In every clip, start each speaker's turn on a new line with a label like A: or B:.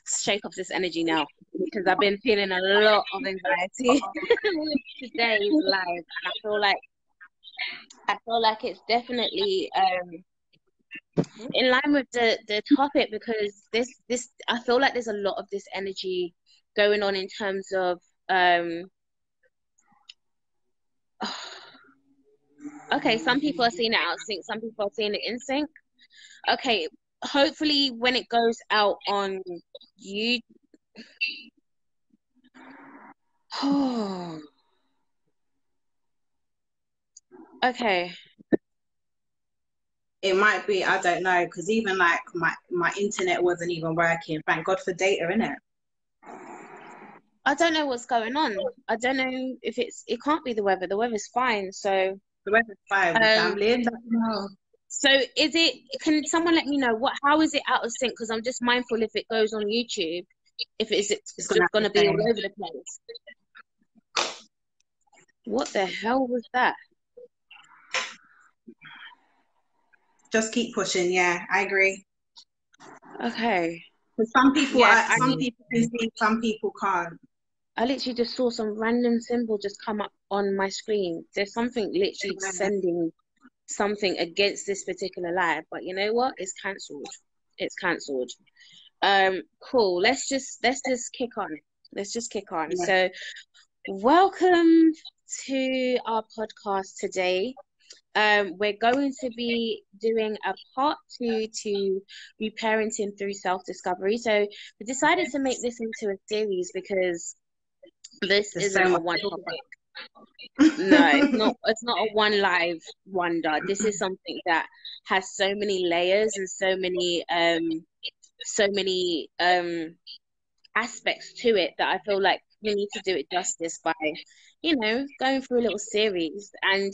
A: shake off this energy now, because I've been feeling a lot of anxiety with today's live, and I feel like it's definitely in line with the topic, because this I feel like there's a lot of this energy going on in terms of okay, some people are seeing it out of sync, some people are seeing it in sync. Okay, hopefully when it goes out on you okay,
B: it might be, I don't know, because even like my internet wasn't even working. Thank God for data, innit?
A: I don't know what's going on. I don't know if it can't be the weather. The weather's fine. So
B: the weather's fine. Gambling.
A: So can someone let me know how is it out of sync? Because I'm just mindful if it goes on YouTube, if it's just going to be all over the place. What the hell was that?
B: Just keep pushing. Yeah, I agree.
A: Okay.
B: Some people, some people can see, some people can't.
A: I literally just saw some random symbol just come up on my screen. There's something literally sending something against this particular live, but you know what? It's cancelled. It's cancelled. Cool. Let's just kick on. Let's just kick on. Yeah. So, welcome to our podcast today. We're going to be doing a part 2 to reparenting through self-discovery. So we decided to make this into a series because this isn't a one topic. No, it's not a one live wonder. This is something that has so many layers and so many aspects to it that I feel like we need to do it justice by, going through a little series. And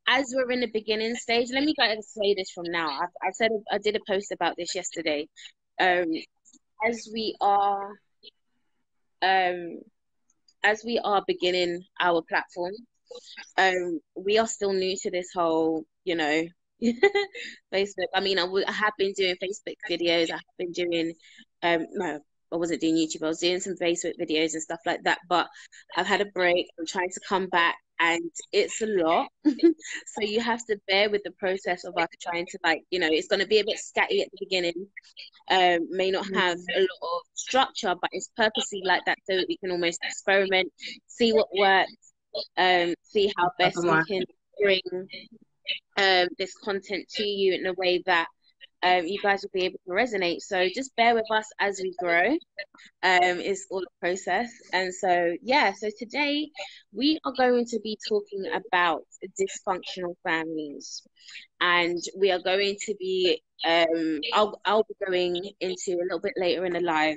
A: as we're in the beginning stage, let me go and say this from now. I did a post about this yesterday. As we are beginning our platform, we are still new to this whole, Facebook. I mean, I have been doing Facebook videos. I have been doing, no, I wasn't doing YouTube. I was doing some Facebook videos and stuff like that, but I've had a break. I'm trying to come back, and it's a lot. So you have to bear with the process of us trying to, it's going to be a bit scatty at the beginning. May not have a lot of structure, but it's purposely like that so that we can almost experiment, see what works, see how best we can bring this content to you in a way that you guys will be able to resonate. So just bear with us as we grow. It's all a process. And so today we are going to be talking about dysfunctional families, and we are going to be I'll be going into a little bit later in the live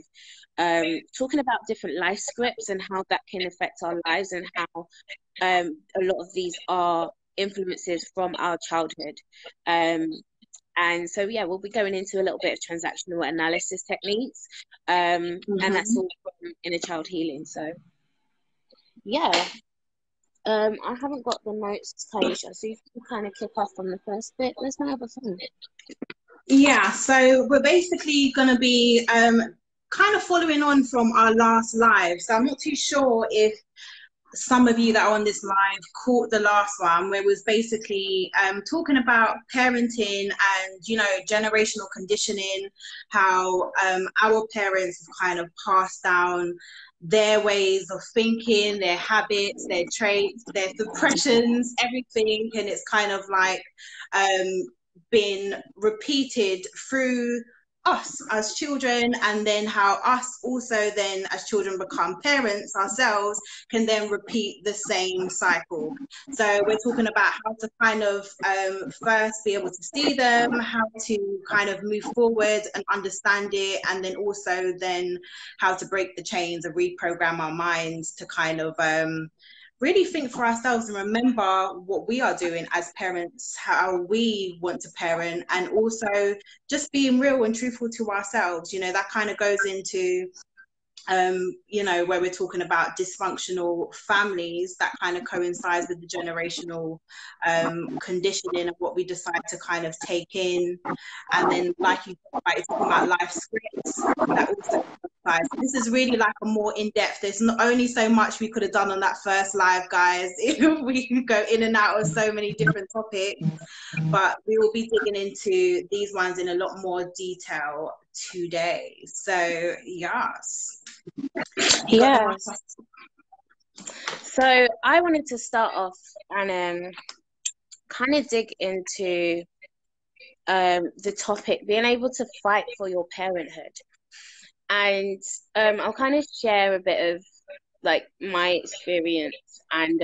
A: talking about different life scripts and how that can affect our lives, and how a lot of these are influences from our childhood. And so, we'll be going into a little bit of transactional analysis techniques, and that's all from inner child healing. So, I haven't got the notes, Kaiesha, so you can kind of kick off on the first bit. Let's not have a fun.
B: Yeah, so we're basically going to be kind of following on from our last live. So I'm not too sure if some of you that are on this live caught the last one, where it was basically talking about parenting and, generational conditioning, how our parents have kind of passed down their ways of thinking, their habits, their traits, their suppressions, everything. And it's kind of like been repeated through us as children, and then how us also then as children become parents ourselves can then repeat the same cycle. So we're talking about how to kind of first be able to see them, how to kind of move forward and understand it, and then also then how to break the chains and reprogram our minds to kind of really think for ourselves and remember what we are doing as parents, how we want to parent, and also just being real and truthful to ourselves. That kind of goes into you know, where we're talking about dysfunctional families, that kind of coincides with the generational conditioning of what we decide to kind of take in. And then, like you talking about life scripts, that also coincides. This is really like a more in-depth. There's not only so much we could have done on that first live, guys. We can go in and out of so many different topics, but we will be digging into these ones in a lot more detail today. So yes.
A: Yes. So I wanted to start off and kind of dig into the topic, being able to fight for your parenthood. And I'll kind of share a bit of like my experience, and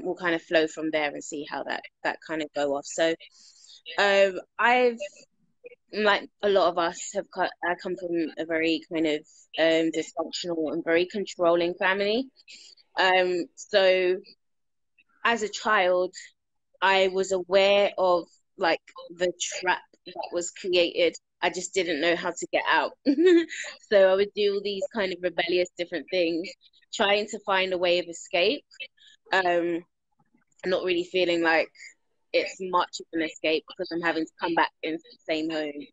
A: we'll kind of flow from there and see how that kind of go off. So I've, like a lot of us have I come from a very kind of dysfunctional and very controlling family. So as a child, I was aware of like the trap that was created. I just didn't know how to get out. So I would do all these kind of rebellious different things, trying to find a way of escape. Not really feeling like it's much of an escape because I'm having to come back into the same home.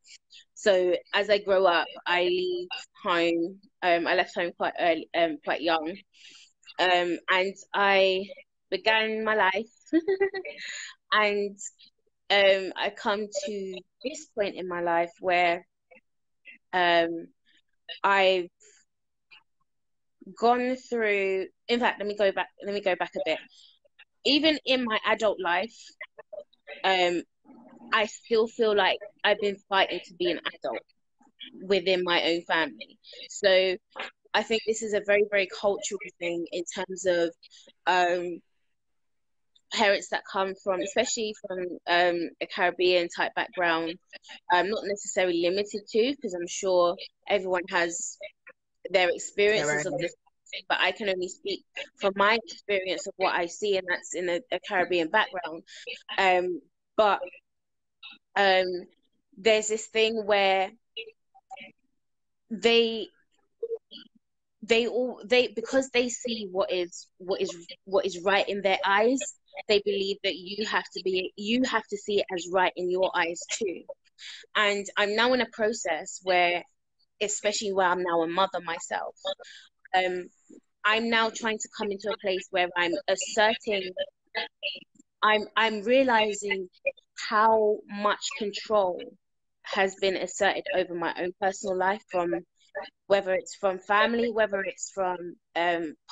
A: So as I grow up, I leave home. I left home quite early, quite young, and I began my life. And I come to this point in my life where I've gone through. In fact, let me go back a bit. Even in my adult life, I still feel like I've been fighting to be an adult within my own family. So I think this is a very, very cultural thing in terms of parents that come from, especially from a Caribbean type background, not necessarily limited to, because I'm sure everyone has their experiences of this, but I can only speak from my experience of what I see, and that's in a Caribbean background. But there's this thing where they because they see what is right in their eyes, they believe that you have to see it as right in your eyes too. And I'm now in a process where, especially where I'm now a mother myself, I'm now trying to come into a place where I'm realizing how much control has been asserted over my own personal life, from whether it's from family, whether it's from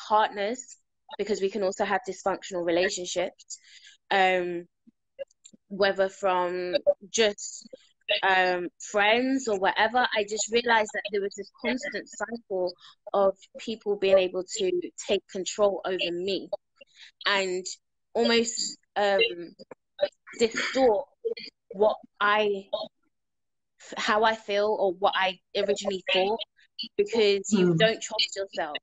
A: partners, because we can also have dysfunctional relationships, whether from just friends or whatever. I just realized that there was this constant cycle of people being able to take control over me and almost distort how I feel or what I originally thought, because you don't trust yourself.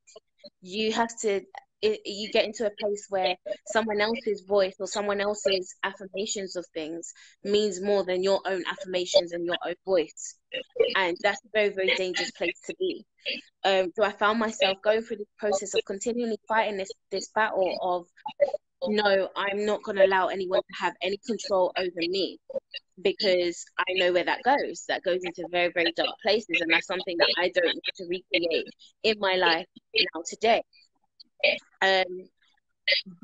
A: You have to, you get into a place where someone else's voice or someone else's affirmations of things means more than your own affirmations and your own voice. And that's a very, very dangerous place to be. So I found myself going through the process of continually fighting this battle of, no, I'm not going to allow anyone to have any control over me, because I know where that goes. That goes into very, very dark places, and that's something that I don't want to recreate in my life now today.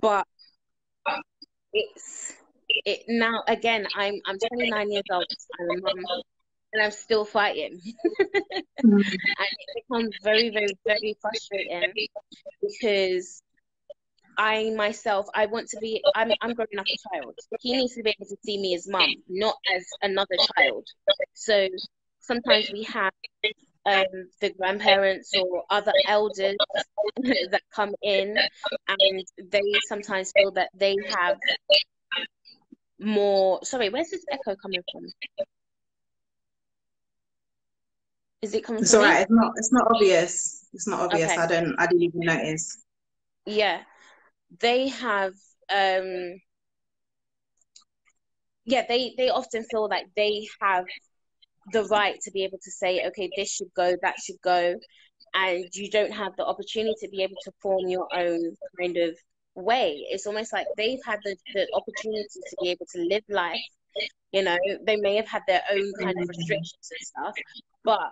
A: But it now again. I'm 29 years old. I'm a mum, and I'm still fighting, and it becomes very, very, very frustrating because I myself, I want to be, I'm growing up a child. He needs to be able to see me as mum, not as another child. So sometimes we have the grandparents or other elders that come in, and they sometimes feel that they have more. Sorry, where's this echo coming from? Is it coming from
B: me? Right. It's not obvious. It's not obvious.
A: Okay.
B: I didn't even notice.
A: Yeah. They have they often feel like they have the right to be able to say, okay, this should go, that should go, and you don't have the opportunity to be able to form your own kind of way. It's almost like they've had the opportunity to be able to live life. You know, they may have had their own kind of restrictions and stuff, but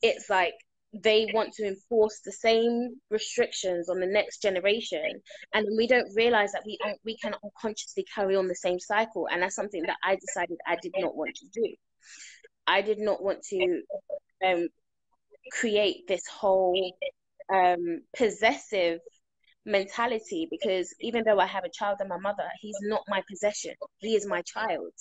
A: it's like they want to enforce the same restrictions on the next generation, and we don't realize that we can unconsciously carry on the same cycle. And that's something that I decided I did not want to do. I did not want to create this whole possessive mentality, because even though I have a child and my mother, he's not my possession. He is my child.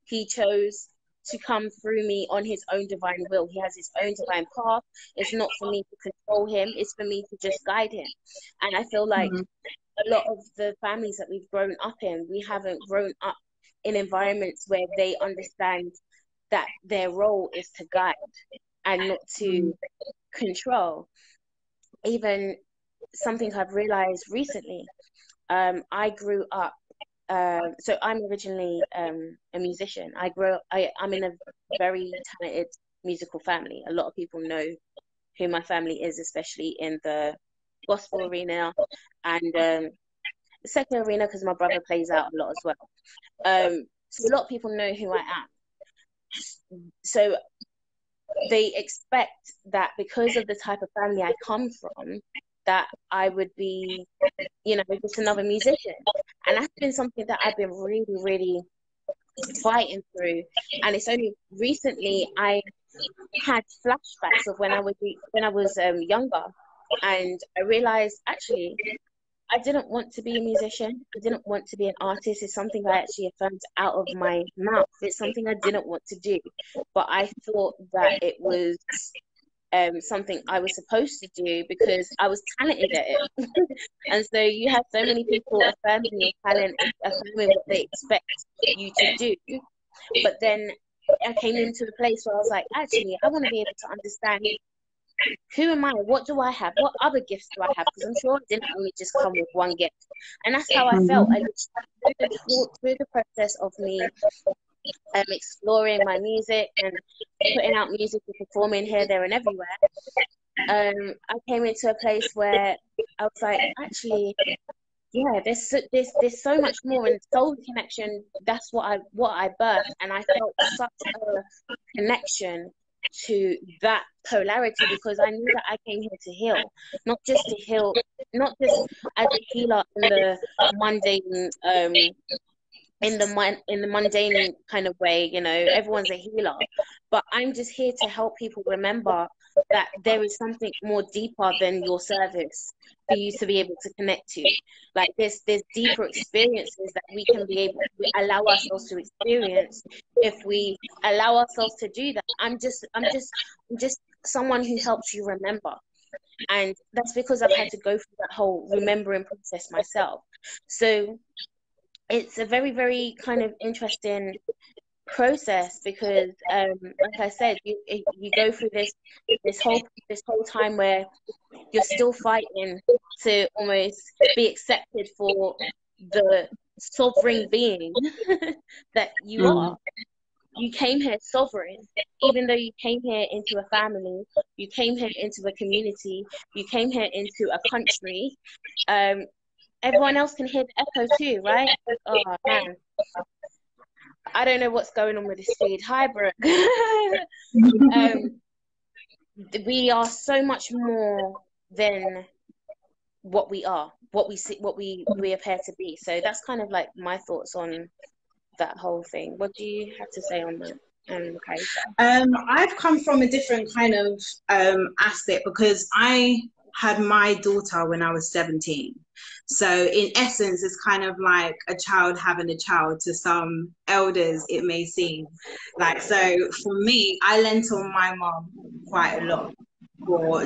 A: He chose to come through me on his own divine will. He has his own divine path. It's not for me to control him. It's for me to just guide him. And I feel like a lot of the families that we've grown up in, we haven't grown up in environments where they understand that their role is to guide and not to control. Even something I've realized recently, I grew up, so I'm originally a musician. I'm in a very talented musical family. A lot of people know who my family is, especially in the gospel arena and the secular arena, because my brother plays out a lot as well. So a lot of people know who I am. So they expect that because of the type of family I come from, that I would be, you know, just another musician. And that's been something that I've been really, really fighting through. And it's only recently I had flashbacks of when I was younger, and I realized actually I didn't want to be a musician. I didn't want to be an artist. It's something I actually affirmed out of my mouth. It's something I didn't want to do, but I thought that it was something I was supposed to do because I was talented at it. And so you have so many people affirming your talent, affirming what they expect you to do. But then I came into a place where I was like, actually, I want to be able to understand, who am I? What do I have? What other gifts do I have? Because I'm sure I didn't only just come with one gift. And that's how I felt. I through the process of me exploring my music and putting out music and performing here, there, and everywhere, I came into a place where I was like, actually, yeah, there's so much more. In soul connection, that's what I birthed, and I felt such a connection to that polarity, because I knew that I came here to heal, not just as a healer in the mundane in the mundane kind of way, you know, everyone's a healer, but I'm just here to help people remember that there is something more deeper than your service for you to be able to connect to. Like there's deeper experiences that we can be able to allow ourselves to experience if we allow ourselves to do that. I'm just someone who helps you remember. And that's because I've had to go through that whole remembering process myself. So it's a very, very kind of interesting process, because like I said, you go through this whole time where you're still fighting to almost be accepted for the sovereign being that you are. You came here sovereign, even though you came here into a family, you came here into a community, you came here into a country. Everyone else can hear the echo too, right? Oh man, I don't know what's going on with this feed. Hi, Brooke. We are so much more than what we are, what we see, what we appear to be. So that's kind of like my thoughts on that whole thing. What do you have to say on that, Kaiesha?
B: I've come from a different kind of aspect, because I had my daughter when I was 17. So in essence, it's kind of like a child having a child. To some elders, it may seem like. So for me, I lent on my mom quite a lot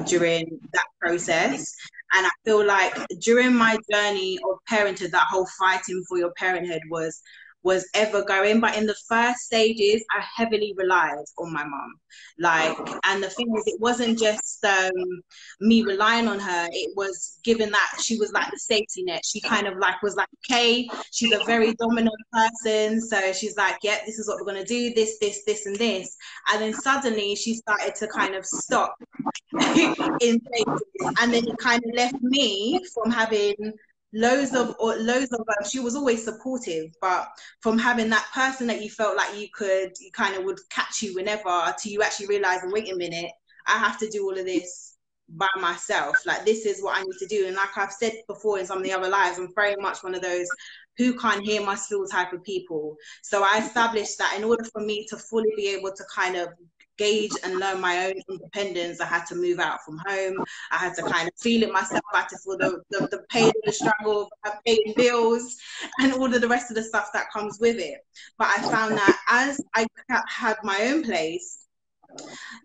B: during that process. And I feel like during my journey of parenthood, that whole fighting for your parenthood was, was ever going. But in the first stages, I heavily relied on my mum. Like, and the thing is, it wasn't just me relying on her. It was given that she was like the safety net. She kind of like was like, okay, she's a very dominant person. So she's like, yeah, this is what we're going to do, this, and this. And then suddenly she started to kind of stop in places. And then it kind of left me from having loads of she was always supportive, but from having that person that you felt like you kind of would catch you whenever, to you actually realizing, wait a minute, I have to do all of this by myself. Like, this is what I need to do. And like I've said before in some of the other lives, I'm very much one of those who can't hear must feel type of people. So I established that in order for me to fully be able to kind of gauge and learn my own independence, I had to move out from home. I had to kind of feel it myself. I had to feel the pain, the struggle of paying bills, and all of the rest of the stuff that comes with it. But I found that as I had my own place,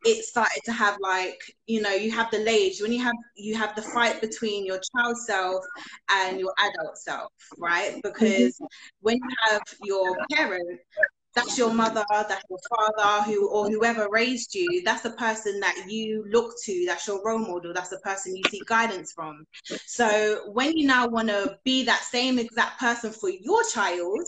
B: it started to have, like, you know, you have the layers. When you have the fight between your child self and your adult self, right? Because when you have your parent, that's your mother, that's your father, or whoever raised you, that's the person that you look to, that's your role model, that's the person you seek guidance from. So when you now want to be that same exact person for your child,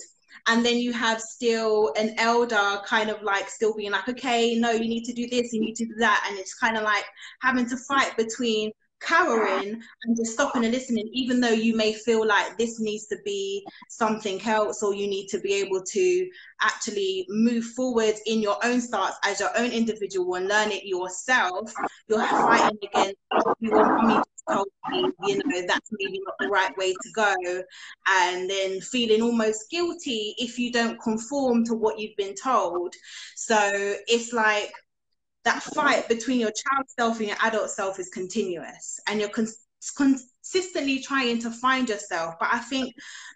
B: and then you have still an elder kind of like still being like, okay, no, you need to do this, you need to do that, and it's kind of like having to fight between cowering and just stopping and listening, even though you may feel like this needs to be something else, or you need to be able to actually move forward in your own starts as your own individual and learn it yourself. You're fighting against your mommy told me, you know, that's maybe not the right way to go, and then feeling almost guilty if you don't conform to what you've been told. So it's like that fight between your child self and your adult self is continuous, and you're consistently trying to find yourself. But I think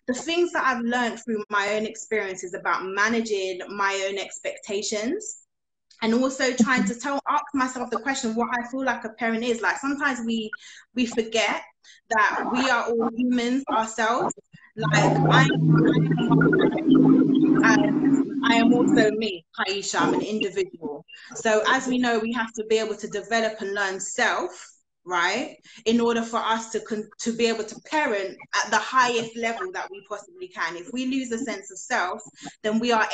B: the things that I've learned through my own experiences about managing my own expectations, and also trying to ask myself the question, what I feel like a parent is. Like, sometimes we forget that we are all humans ourselves. Like, I am also me, Kaiesha. I'm an individual. So as we know, we have to be able to develop and learn self, right, in order for us to be able to parent at the highest level that we possibly can. If we lose a sense of self, then we are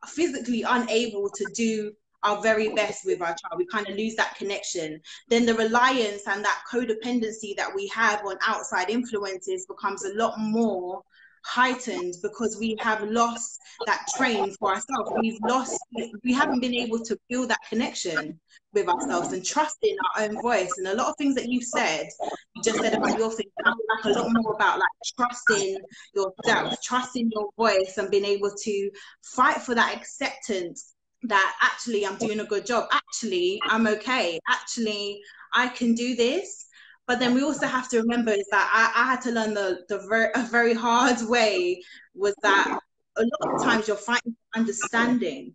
B: physically unable to do our very best with our child. We kind of lose that connection. Then the reliance and that codependency that we have on outside influences becomes a lot more heightened, because we have lost that train for ourselves. We haven't been able to build that connection with ourselves and trust in our own voice. And a lot of things that you just said about your thing, sound like a lot more about like trusting yourself, trusting your voice, and being able to fight for that acceptance that actually I'm doing a good job, actually I'm okay, actually I can do this. But then we also have to remember is that I had to learn a very hard way, was that a lot of times you're fighting for understanding,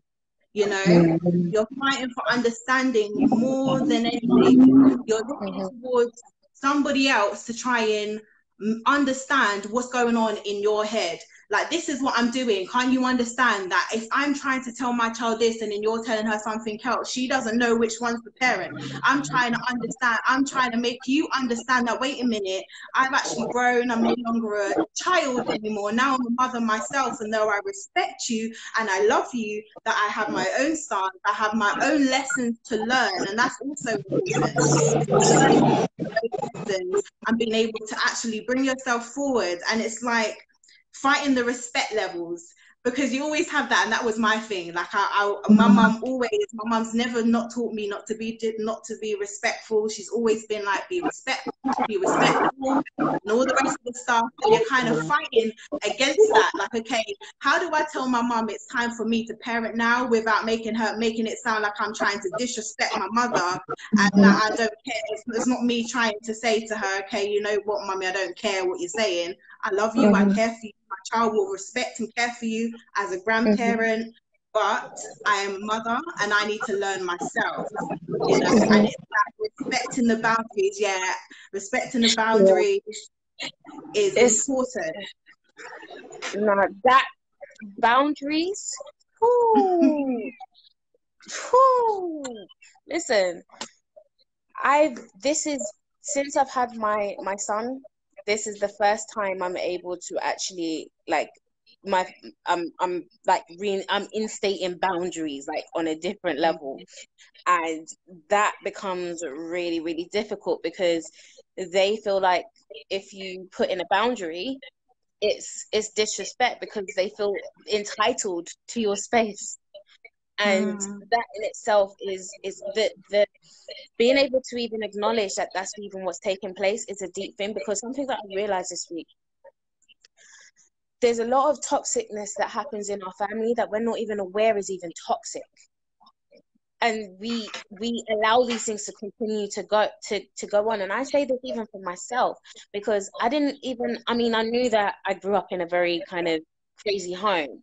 B: you know, you're fighting for understanding more than anything. You're looking towards somebody else to try and understand what's going on in your head. Like, this is what I'm doing. Can't you understand that if I'm trying to tell my child this and then you're telling her something else, she doesn't know which one's the parent. I'm trying to understand. I'm trying to make you understand that, wait a minute, I've actually grown. I'm no longer a child anymore. Now I'm a mother myself. And though I respect you and I love you, that I have my own stance, I have my own lessons to learn. And that's also important. And being able to actually bring yourself forward. And it's like fighting the respect levels, because you always have that. And that was my thing. Like, my mum's never not taught me not to be respectful. She's always been like, be respectful, and all the rest of the stuff. And you're kind of fighting against that. Like, okay, how do I tell my mum it's time for me to parent now without making it sound like I'm trying to disrespect my mother, and that I don't care. It's not me trying to say to her, okay, you know what, mummy, I don't care what you're saying. I love you, I care for you. My child will respect and care for you as a grandparent, but I am a mother and I need to learn myself, you know. And it's like respecting the boundaries. Respecting the boundaries is important.
A: No, Boundaries. Ooh. Ooh. Listen, since I've had my son, this is the first time I'm able to actually like I'm like I'm instating boundaries like on a different level, and that becomes really, really difficult because they feel like if you put in a boundary, it's disrespect because they feel entitled to your space. And that in itself is the being able to even acknowledge that that's even what's taking place is a deep thing, because something that I realized this week, there's a lot of toxicness that happens in our family that we're not even aware is even toxic, and we allow these things to continue to go on. And I say this even for myself, because I knew that I grew up in a very kind of crazy home,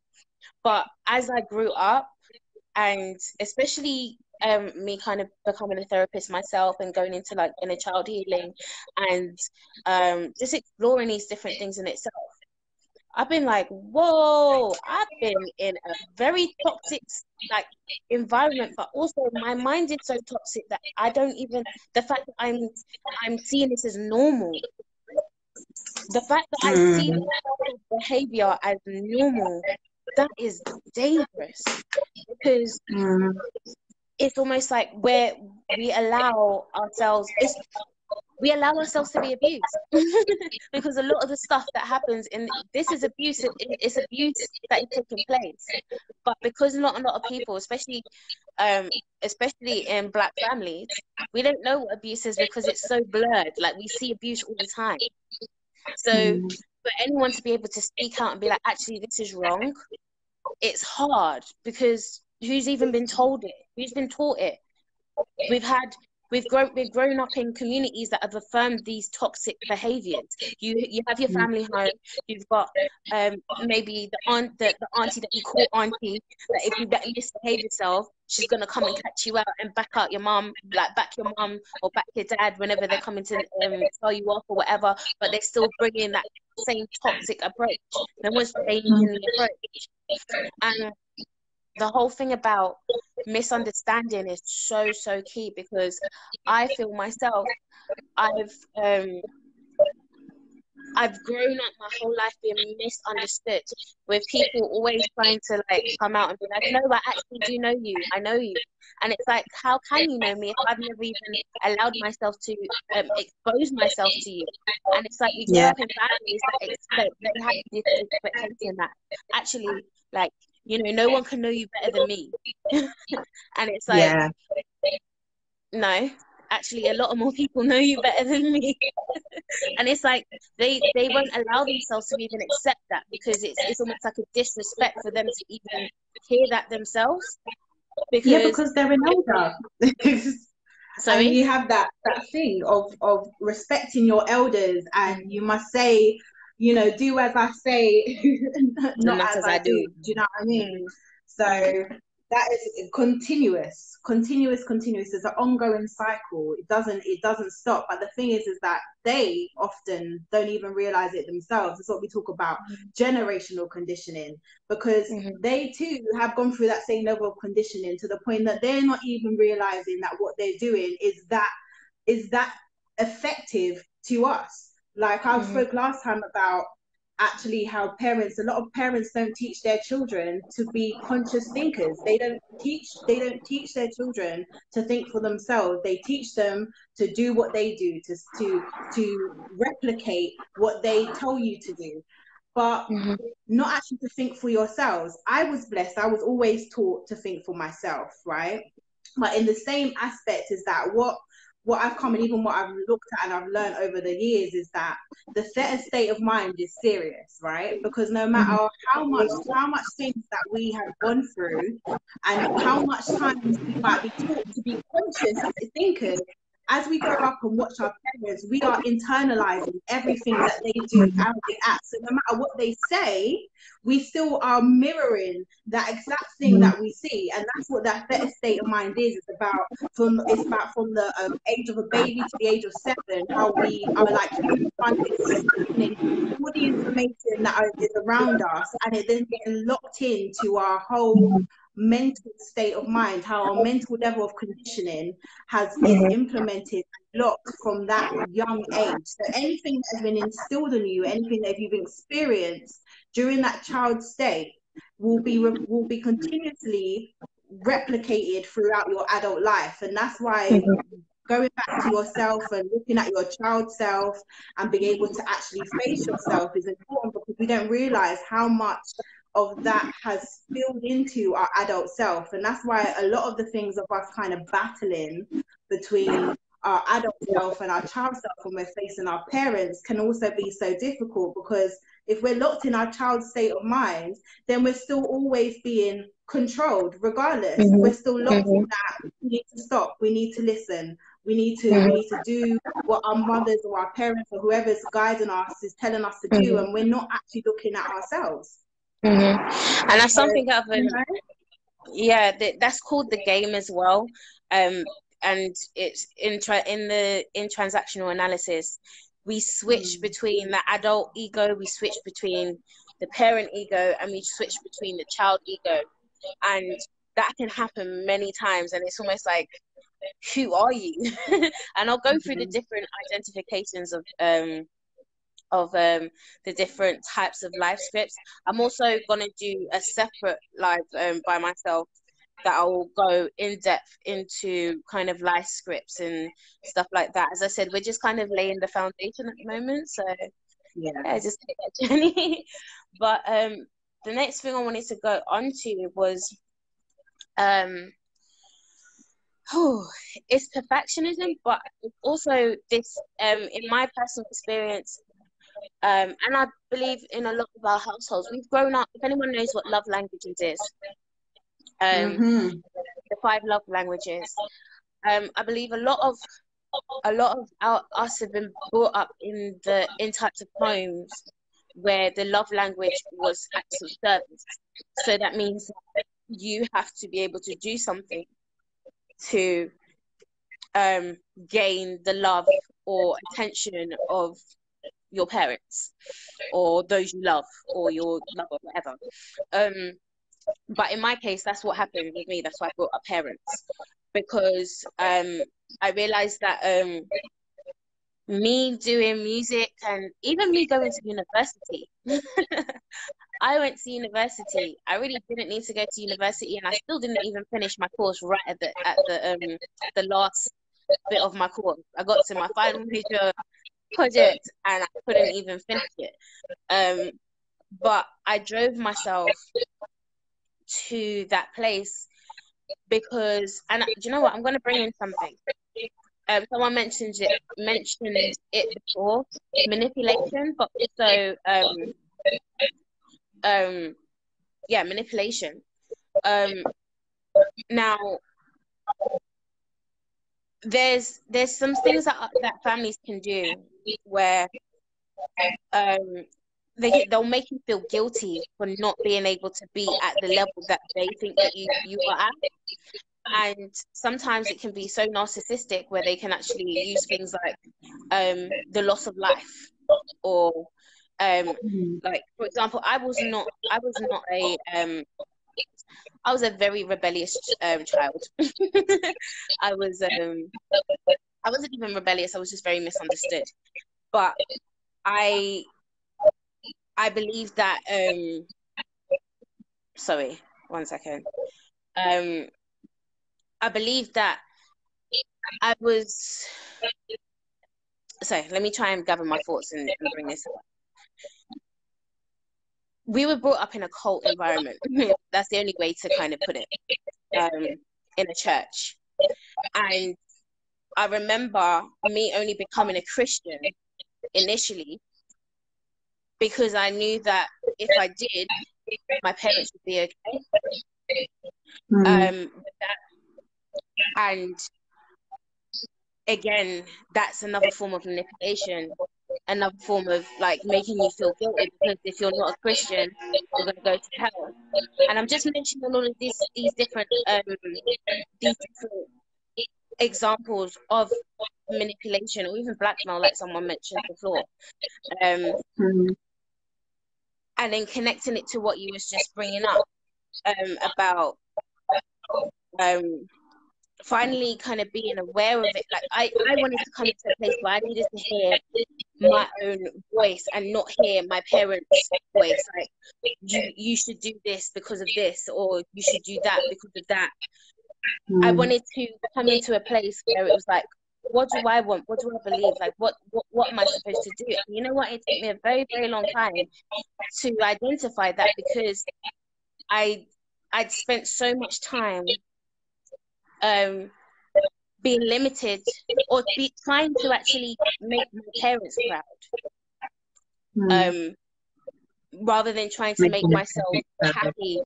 A: but as I grew up, and especially me kind of becoming a therapist myself and going into like inner child healing and just exploring these different things in itself, I've been like, whoa, I've been in a very toxic like environment, but also my mind is so toxic that I don't even, the fact that I'm seeing this as normal, the fact that I see this behavior as normal, that is dangerous, because it's almost like where we allow ourselves to be abused because a lot of the stuff that happens in this is abuse. It's abuse that is taking place, but because not a lot of people, especially in Black families, we don't know what abuse is because it's so blurred. Like, we see abuse all the time. So for anyone to be able to speak out and be like, actually, this is wrong, it's hard, because who's even been told it? Who's been taught it? We've grown up in communities that have affirmed these toxic behaviors. You have your family home. You've got maybe the auntie that you call auntie, that if you misbehave yourself, she's gonna come and catch you out and back your mum or back your dad whenever they're coming to tell you off or whatever. But they're still bringing that same toxic approach. No one's changing the approach. And the whole thing about misunderstanding is so key, because I feel myself, I've grown up my whole life being misunderstood, with people always trying to like come out and be like, no, I actually do know you, I know you. And it's like, how can you know me if I've never even allowed myself to expose myself to you? And it's like, we grow up in families that have this expectation that actually, like, no one can know you better than me. And it's like, no, actually, a lot of more people know you better than me. And it's like, they won't allow themselves to even accept that, because it's almost like a disrespect for them to even hear that themselves.
B: Because they're an elder.
A: Sorry?
B: And you have that thing of respecting your elders, and you must say, do as I say, not as I do. Do you know what I mean? So that is continuous. It's an ongoing cycle. It doesn't stop. But the thing is that they often don't even realize it themselves. It's what we talk about, generational conditioning, because they too have gone through that same level of conditioning, to the point that they're not even realizing that what they're doing is that effective to us. Like I spoke last time about actually how a lot of parents don't teach their children to be conscious thinkers. They don't teach their children to think for themselves. They teach them to do what they do, to replicate what they tell you to do, but not actually to think for yourselves. I was blessed. I was always taught to think for myself, right? But in the same aspect is that what I've come, and even what I've looked at and I've learned over the years, is that the set state of mind is serious, right? Because no matter how much things that we have gone through, and how much times we might be taught to be conscious thinkers, as we grow up and watch our parents, we are internalizing everything that they do, how they act. So no matter what they say, we still are mirroring that exact thing that we see. And that's what that better state of mind is. It's about from the age of a baby to the age of 7, how we are like all the information that is around us, and it then getting locked into our whole mental state of mind, how our mental level of conditioning is implemented and locked from that young age. So anything that has been instilled in you, anything that you've experienced during that child state will be continuously replicated throughout your adult life. And that's why going back to yourself and looking at your child self and being able to actually face yourself is important, because we don't realize how much of that has spilled into our adult self. And that's why a lot of the things of us kind of battling between our adult self and our child self when we're facing our parents can also be so difficult, because if we're locked in our child state of mind, then we're still always being controlled regardless. We're still locked in that we need to stop, we need to listen, we need to do what our mothers or our parents or whoever's guiding us is telling us to do, and we're not actually looking at ourselves.
A: And that's something that that's called the game as well. And it's in transactional analysis, we switch between the adult ego, we switch between the parent ego, and we switch between the child ego. And that can happen many times, and it's almost like, who are you? And I'll go through the different identifications of the different types of life scripts. I'm also going to do a separate live by myself that I will go in depth into kind of life scripts and stuff like that. As I said, we're just kind of laying the foundation at the moment, so just take that journey. But the next thing I wanted to go on to was it's perfectionism, but also this in my personal experience, and I believe in a lot of our households, we've grown up, if anyone knows what love languages is, the 5 love languages, I believe a lot of us have been brought up in types of homes where the love language was acts of service. So that means that you have to be able to do something to gain the love or attention of your parents or those you love or your love or whatever. But in my case, that's what happened with me. That's why I brought up parents, because I realized that me doing music and even me going to university, I went to university. I really didn't need to go to university, and I still didn't even finish my course right at the last bit of my course. I got to my final major project and I couldn't even finish it. But I drove myself to that place because, and do you know what? I'm going to bring in something. Someone mentioned it before, manipulation, but also manipulation. Now there's some things that families can do where they'll make you feel guilty for not being able to be at the level that they think that you are at. And sometimes it can be so narcissistic where they can actually use things like the loss of life, or like, for example, I was a very rebellious child. I wasn't even rebellious, I was just very misunderstood. But I believe that sorry, one second. I believe that I was, sorry, let me try and gather my thoughts and bring this up. We were brought up in a cult environment. That's the only way to kind of put it, in a church. And I remember me only becoming a Christian initially because I knew that if I did, my parents would be okay. And again, that's another form of manipulation, another form of like making you feel guilty, because if you're not a Christian, you're going to go to hell. And I'm just mentioning all of these different examples of manipulation, or even blackmail, like someone mentioned before, and then connecting it to what you was just bringing up, about finally kind of being aware of it. Like I wanted to come into a place where I needed to hear my own voice and not hear my parents' voice. Like, you should do this because of this, or you should do that because of that. I wanted to come into a place where it was like, what do I want? What do I believe? Like, what am I supposed to do? And you know what? It took me a very, very long time to identify that, because I'd spent so much time being limited, or trying to actually make my parents proud, rather than trying to make myself happy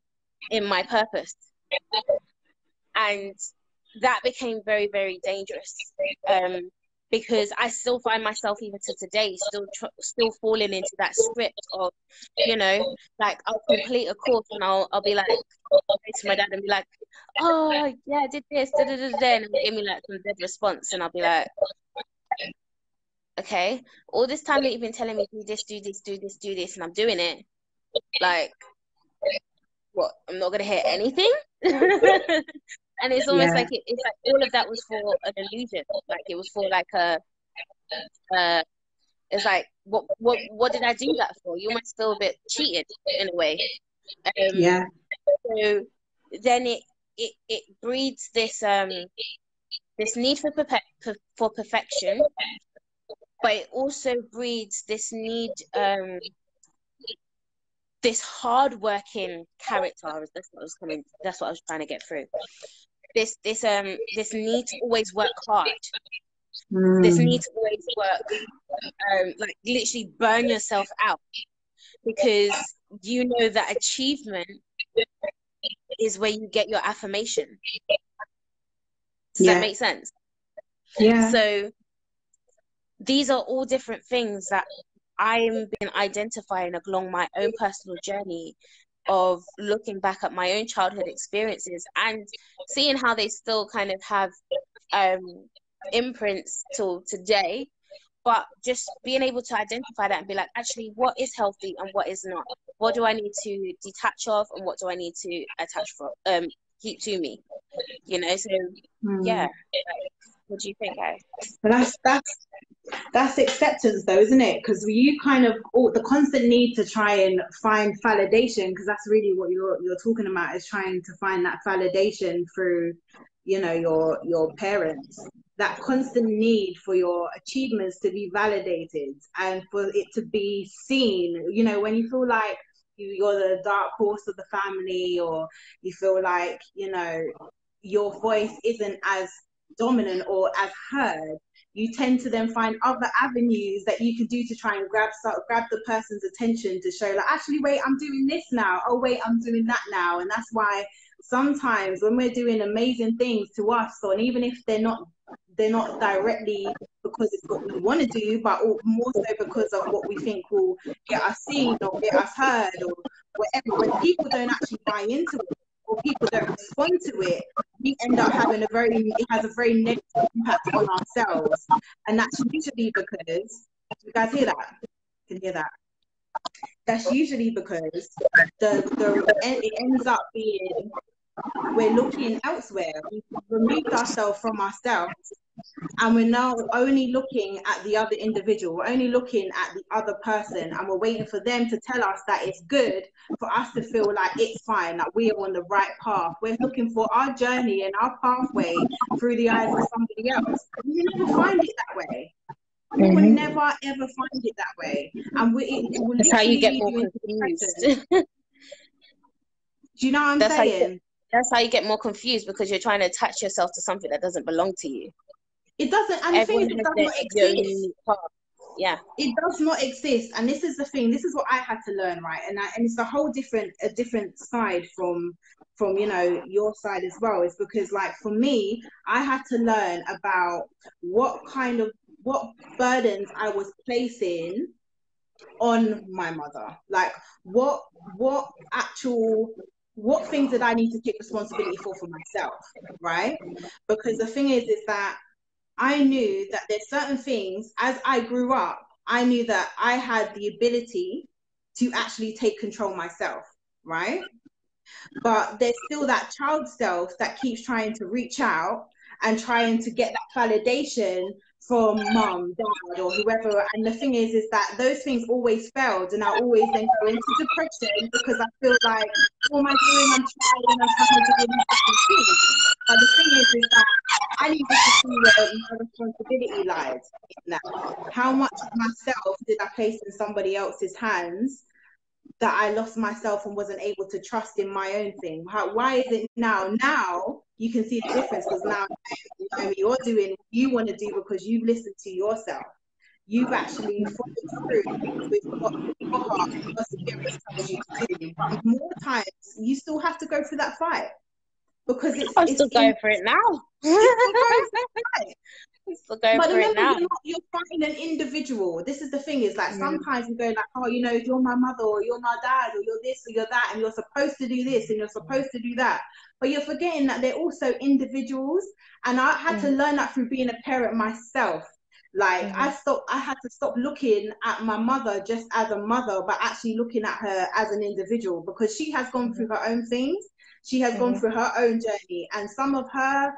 A: in my purpose. And that became very, very dangerous, because I still find myself, even to today, still falling into that script of, you know, like I'll complete a course and I'll be like, I'll go to my dad and be like, oh yeah, I did this, and he'll give me like some dead response, and I'll be like, okay, all this time that you've been telling me do this, and I'm doing it, like, what, I'm not gonna hear anything? And it's almost like it's like all of that was for an illusion. Like it was for like it's like, what did I do that for? You almost feel a bit cheated in a way. So then it breeds this need for perfection, but it also breeds this need, this hardworking character. That's what I was trying to get through. This need to always work hard. This need to always work, like literally burn yourself out, because you know that achievement is where you get your affirmation. Does that make sense?
B: Yeah.
A: So these are all different things that I'm been identifying along my own personal journey of looking back at my own childhood experiences and seeing how they still kind of have imprints till today, but just being able to identify that and be like, actually, what is healthy and what is not? What do I need to detach of, and what do I need to attach from, keep to me? You know, so yeah. What do you think,
B: Kaiesha? That's acceptance, though, isn't it? Because you kind of the constant need to try and find validation, because that's really what you're talking about, is trying to find that validation through, you know, your parents. That constant need for your achievements to be validated and for it to be seen. You know, when you feel like you're the dark horse of the family, or you feel like, you know, your voice isn't as dominant or as heard, you tend to then find other avenues that you can do to try and grab the person's attention, to show like, actually, wait, I'm doing this now. Oh, wait, I'm doing that now. And that's why sometimes when we're doing amazing things to us, or even if they're not directly because it's what we want to do, but more so because of what we think will get us seen or get us heard or whatever, when people don't actually buy into it, or people don't respond to it, we end up having it has a very negative impact on ourselves. And that's usually because, you guys hear that? You can hear that? That's usually because it ends up being, we're looking elsewhere. We've removed ourselves from ourselves, and we're now only looking at the other individual. We're only looking at the other person, and we're waiting for them to tell us that it's good, for us to feel like it's fine, that we are on the right path. We're looking for our journey and our pathway through the eyes of somebody else. We never find it that way. We will never ever find it that way. And it will
A: that's how you get more
B: confused. Do you know what I'm saying?
A: That's how you get more confused, because you're trying to attach yourself to something that doesn't belong to you.
B: It doesn't, and the thing is, it does not exist.
A: Yeah,
B: it does not exist. And this is the thing. This is what I had to learn, right? And it's a whole different side from from, you know, your side as well, is because, like, for me, I had to learn about what burdens I was placing on my mother. Like, what things did I need to take responsibility for myself, right? Because the thing is that I knew that there's certain things, as I grew up, I knew that I had the ability to actually take control myself, right? But there's still that child self that keeps trying to reach out and trying to get that validation from mom, dad, or whoever. And the thing is that those things always failed, and I always then go into depression because I feel like, what am I doing? I'm trying to do these different things. But the thing is that I needed to see where my responsibility lies in that. How much of myself did I place in somebody else's hands, that I lost myself and wasn't able to trust in my own thing? Why is it now? Now you can see the difference, because now, you know, you're doing what you want to do because you've listened to yourself. You've actually followed through with what your heart, your spirit tells you to do. But more times, you still have to go through that fight, because
A: I'm still going for it now.
B: But remember, you're fighting an individual. This is the thing, is like, sometimes you go like, oh, you know, you're my mother, or you're my dad, or you're this, or you're that, and you're supposed to do this and you're supposed to do that. But you're forgetting that they're also individuals. And I had to learn that through being a parent myself. Like, I had to stop looking at my mother just as a mother, but actually looking at her as an individual, because she has gone through her own things. She has gone through her own journey, and some of her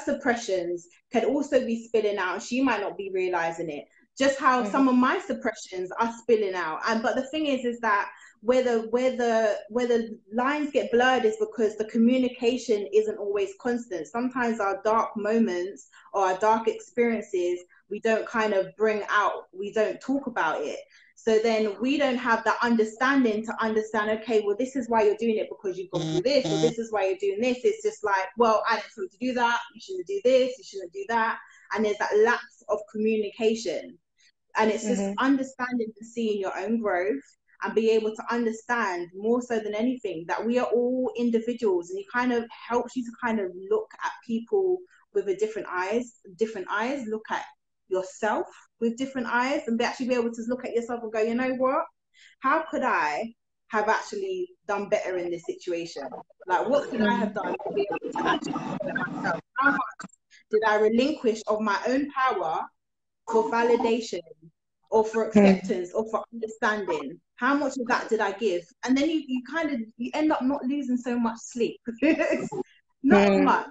B: suppressions can also be spilling out. She might not be realizing it, just how some of my suppressions are spilling out. And but the thing is that where the lines get blurred is because the communication isn't always constant. Sometimes our dark moments or our dark experiences, we don't kind of bring out, we don't talk about it. So then we don't have that understanding to understand, okay, well, this is why you're doing it, because you've gone through this, or this is why you're doing this. It's just like, well, I didn't tell you to do that. You shouldn't do this. You shouldn't do that. And there's that lapse of communication. And it's just understanding and seeing your own growth, and be able to understand more so than anything that we are all individuals, and it kind of helps you to kind of look at people with a different eyes, look at yourself with different eyes, and actually be able to look at yourself and go, you know what, how could I have actually done better in this situation? Like, what could I have done to be able to actually better myself? How much did I relinquish of my own power for validation, or for acceptance, or for understanding? How much of that did I give? And then you end up not losing so much sleep. Not much.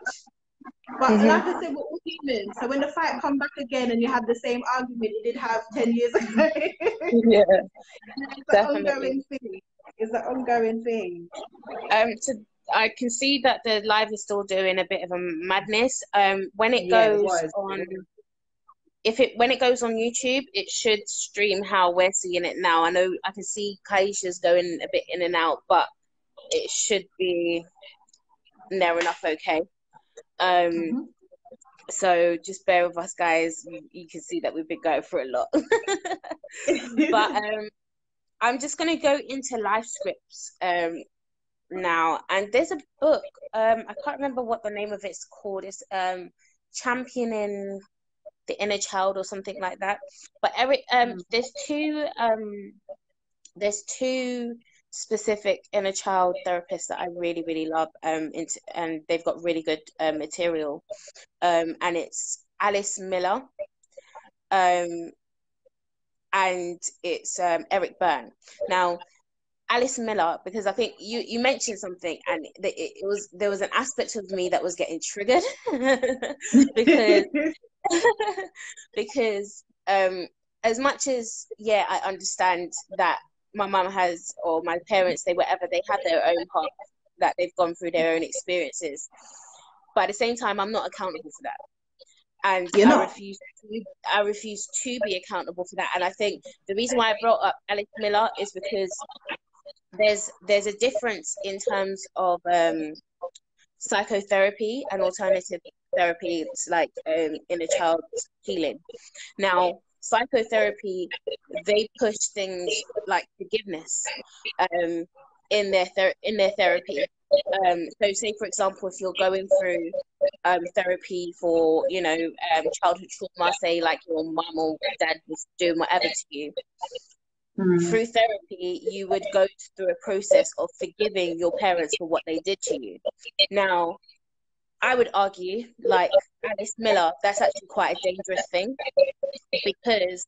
B: But like I said, we're all human. So when the fight come back again and you have the same argument you did have 10 years ago, it's an ongoing thing. It's an ongoing thing.
A: So I can see that the live is still doing a bit of a madness. When it goes on, when it goes on YouTube, it should stream how we're seeing it now. I know I can see Kaiesha's going a bit in and out, but it should be near enough okay. So just bear with us, guys. You can see that we've been going through a lot. But I'm just going to go into life scripts now. And there's a book. I can't remember what the name of it's called. It's Championing the Inner Child or something like that. But Eric, there's two specific inner child therapists that I really, really love, and they've got really good material, and it's Alice Miller, and it's Eric Byrne. Now, Alice Miller, because I think you mentioned something, and there was an aspect of me that was getting triggered because as much as I understand that my mum has, or my parents, they had their own path, that they've gone through their own experiences, but at the same time, I'm not accountable for that, and I refuse to be accountable for that. And I think the reason why I brought up Alice Miller is because there's a difference in terms of psychotherapy and alternative therapy. It's like inner child healing. Now, psychotherapy, they push things like forgiveness, in their therapy. So say for example, if you're going through therapy for, you know, childhood trauma, say like your mum or dad was doing whatever to you, through therapy you would go through a process of forgiving your parents for what they did to you. Now, I would argue, like Alice Miller, that's actually quite a dangerous thing, because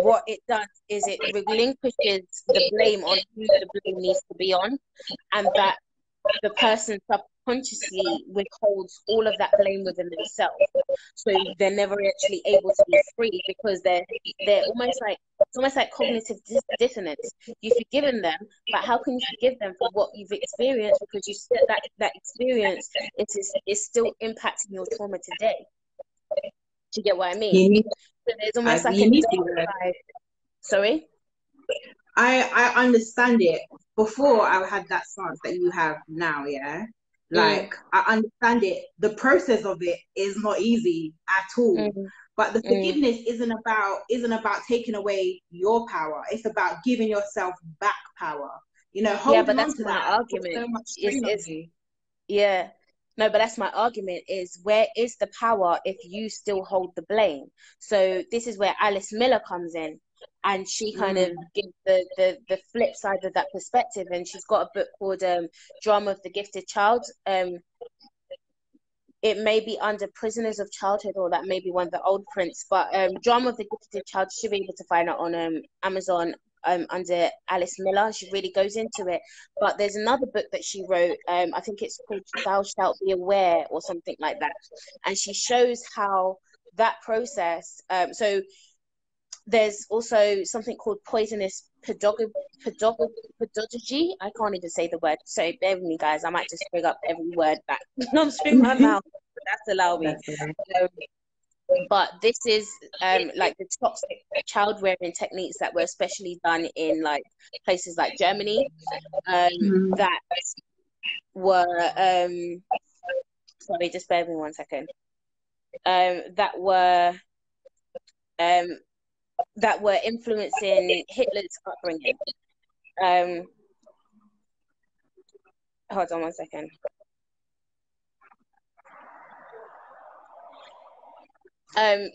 A: what it does is it relinquishes the blame on who the blame needs to be on, and that the person subconsciously withholds all of that blame within themselves. So they're never actually able to be free, because they're almost like, it's almost like cognitive dissonance. You've forgiven them, but how can you forgive them for what you've experienced? Because you said that experience is still impacting your trauma today. Do you get what I mean? So there's almost like a dark side. Sorry?
B: I understand it. Before I had that stance that you have now, yeah. Like I understand it. The process of it is not easy at all. But the forgiveness isn't about taking away your power. It's about giving yourself back power. You know, holding on to that
A: argument.
B: So much strain on you.
A: Yeah. No, but that's my argument, is where is the power if you still hold the blame? So this is where Alice Miller comes in, and she kind of gives the flip side of that perspective. And she's got a book called Drama of the Gifted Child. It may be under Prisoners of Childhood, or that may be one of the old prints, but Drama of the Gifted Child, you should be able to find it on Amazon under Alice Miller. She really goes into it. But there's another book that she wrote, I think it's called Thou Shalt Be Aware or something like that, and she shows how that process, so there's also something called poisonous pedagogy. I can't even say the word, so bear with me, guys. I might just bring up every word that comes through my mouth, but that's allowed me. But this is like the toxic child rearing techniques that were especially done in like places like Germany, that were sorry, just bear with me 1 second. That were influencing Hitler's upbringing. Hold on 1 second. So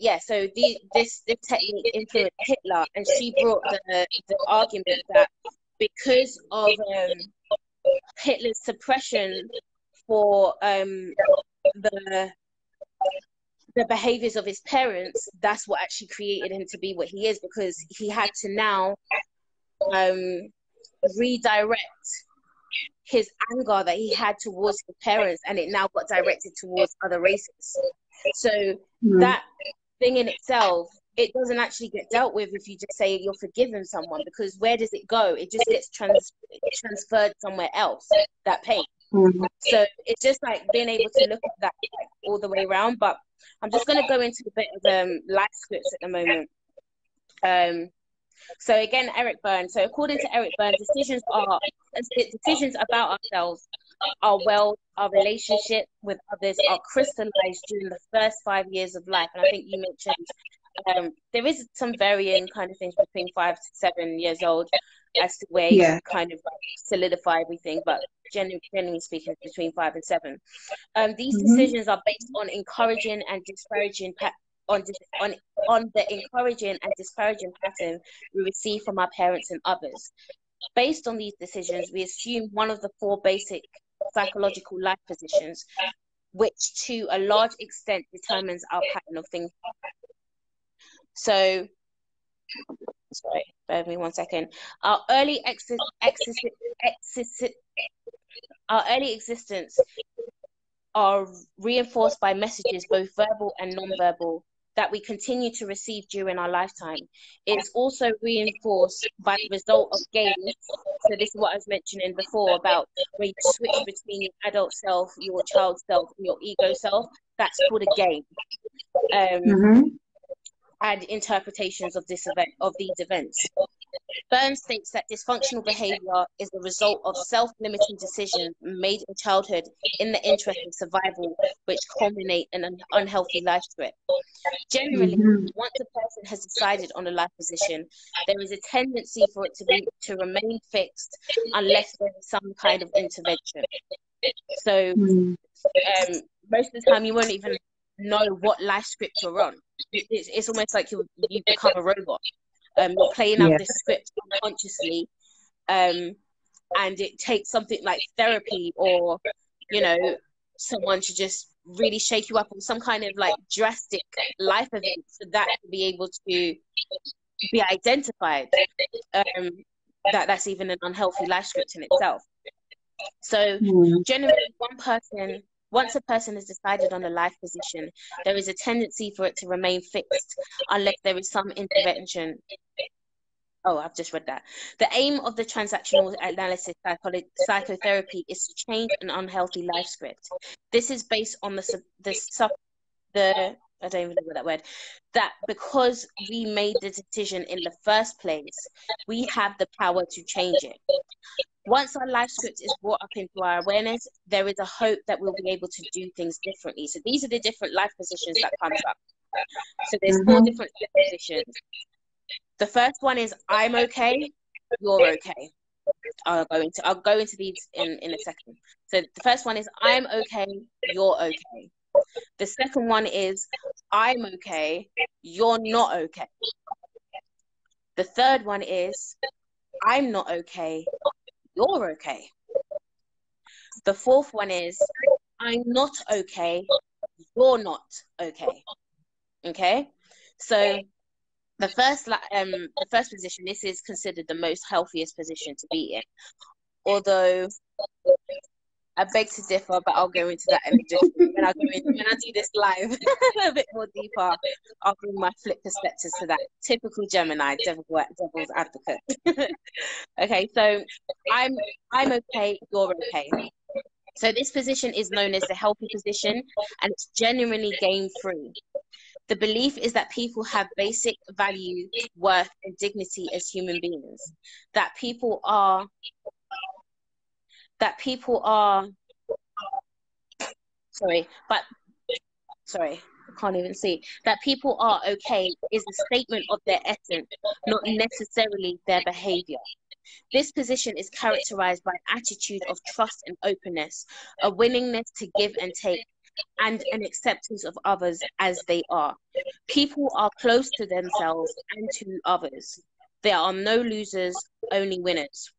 A: this technique influenced Hitler, and she brought the argument that because of Hitler's suppression for the behaviors of his parents, that's what actually created him to be what he is, because he had to now redirect his anger that he had towards his parents, and it now got directed towards other races. So that thing in itself, it doesn't actually get dealt with if you just say you're forgiving someone, because where does it go? It just gets transferred somewhere else, that pain. So it's just like being able to look at that like all the way around. But I'm just going to go into a bit of life scripts at the moment. So again, Eric Berne. So according to Eric Berne, decisions about ourselves, our wealth, our relationship with others are crystallized during the first 5 years of life. And I think you mentioned there is some varying kind of things between 5 to 7 years old as to where you kind of like solidify everything, but generally speaking, between 5 and 7. These decisions are based on encouraging and disparaging on the encouraging and disparaging pattern we receive from our parents and others. Based on these decisions, we assume one of the 4 basic psychological life positions, which to a large extent determines our pattern of thinking. So, sorry, bear with me 1 second. Our early existence are reinforced by messages, both verbal and non-verbal, that we continue to receive during our lifetime. It's also reinforced by the result of games. So this is what I was mentioning before about when you switch between your adult self, your child self, and your ego self. That's called a game. And interpretations of these events. Burns states that dysfunctional behavior is the result of self-limiting decisions made in childhood in the interest of survival, which culminate in an unhealthy life script. Generally, once a person has decided on a life position, there is a tendency for it to remain fixed unless there is some kind of intervention. So most of the time you won't even know what life script you're on. It's almost like you become a robot. You're playing out this script unconsciously, and it takes something like therapy or, you know, someone to just really shake you up on some kind of like drastic life event for that to be able to be identified, that's even an unhealthy life script in itself. So generally, once a person has decided on a life position, there is a tendency for it to remain fixed unless there is some intervention. Oh, I've just read that. The aim of the transactional analysis psychotherapy is to change an unhealthy life script. This is based on I don't even know that word, that because we made the decision in the first place, we have the power to change it. Once our life script is brought up into our awareness, there is a hope that we'll be able to do things differently. So these are the different life positions that comes up. So there's 4 different life positions. The first one is I'm okay, you're okay. I'll go into these in a second. So the first one is I'm okay, you're okay. The second one is I'm okay, you're not okay. The third one is I'm not okay, you're okay. The fourth one is I'm not okay, you're not okay. Okay? So the first position, this is considered the most healthiest position to be in. Although I beg to differ, but I'll go into that when I do this live a bit more deeper. I'll bring my flip perspectives to that. Typical Gemini, devil's advocate. Okay, so I'm okay, you're okay. So this position is known as the healthy position, and it's genuinely game-free. The belief is that people have basic value, worth, and dignity as human beings. That people are, sorry, I can't even see. That people are okay is a statement of their essence, not necessarily their behavior. This position is characterized by an attitude of trust and openness, a willingness to give and take, and an acceptance of others as they are. People are close to themselves and to others. There are no losers, only winners.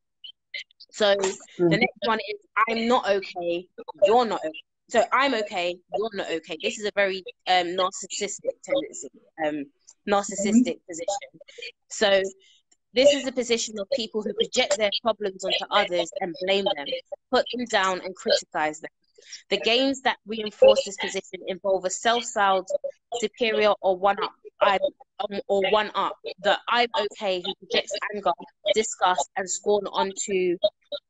A: So the next one is I'm not okay, you're not okay. So I'm okay, you're not okay. This is a very narcissistic tendency, narcissistic position. So this is a position of people who project their problems onto others and blame them, put them down and criticize them. The games that reinforce this position involve a self-styled superior or one-up. The I'm okay who projects anger, disgust, and scorn onto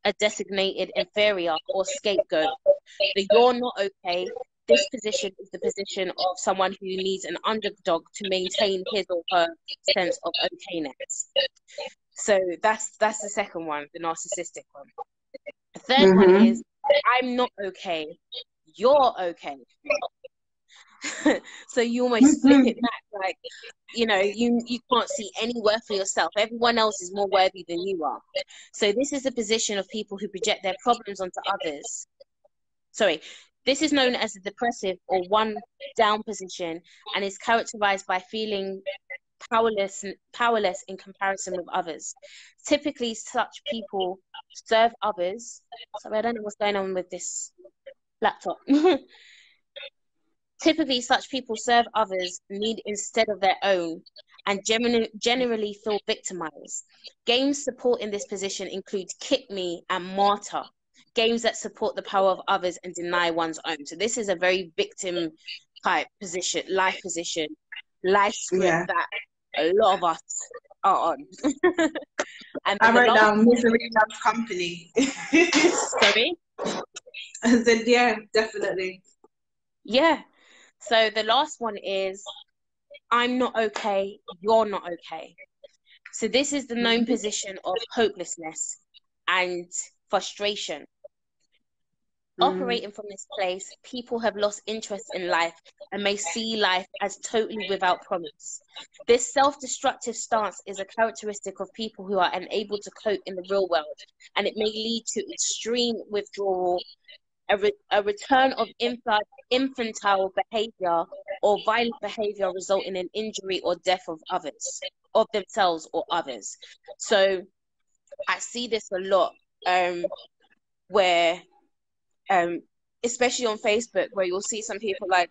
A: a designated inferior or scapegoat. The you're not okay. This position is the position of someone who needs an underdog to maintain his or her sense of okayness. So that's the second one, the narcissistic one. The third one is I'm not okay, you're okay. So you almost flip it back, like, you know, you can't see any worth for yourself. Everyone else is more worthy than you are. So this is the position of people who project their problems onto others. Sorry, this is known as a depressive or one down position and is characterized by feeling powerless in comparison with others. Typically, such people serve others. Sorry, I don't know what's going on with this laptop. Typically, such people serve others' need instead of their own and generally feel victimized. Games supporting this position include Kick Me and Martyr, games that support the power of others and deny one's own. So this is a very victim type position, life script that a lot of us are on. And
B: I wrote down Misery Loves Company.
A: Sorry?
B: I said, yeah, definitely.
A: Yeah. So the last one is I'm not okay, you're not okay. So this is the known position of hopelessness and frustration. Operating from this place, people have lost interest in life and may see life as totally without promise. This self-destructive stance is a characteristic of people who are unable to cope in the real world, and it may lead to extreme withdrawal, a return of infantile behavior or violent behavior resulting in injury or death of others, of themselves or others. So I see this a lot, where especially on Facebook, where you'll see some people like,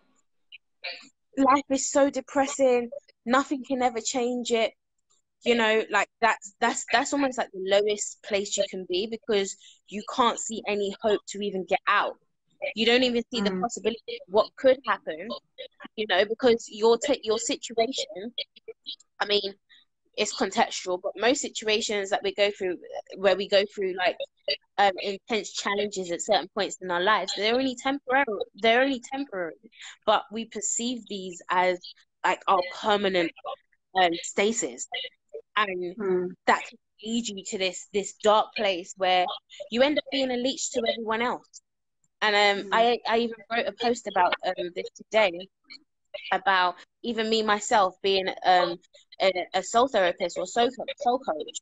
A: life is so depressing, nothing can ever change it. You know, like that's almost like the lowest place you can be, because you can't see any hope to even get out. You don't even see the possibility of what could happen, you know, because your situation, I mean, it's contextual, but most situations that we go through, where we go through like intense challenges at certain points in our lives, they're only temporary, but we perceive these as like our permanent stasis, and that can lead you to this dark place where you end up being a leech to everyone else. And I even wrote a post about this today, about even me myself being a soul therapist or soul coach.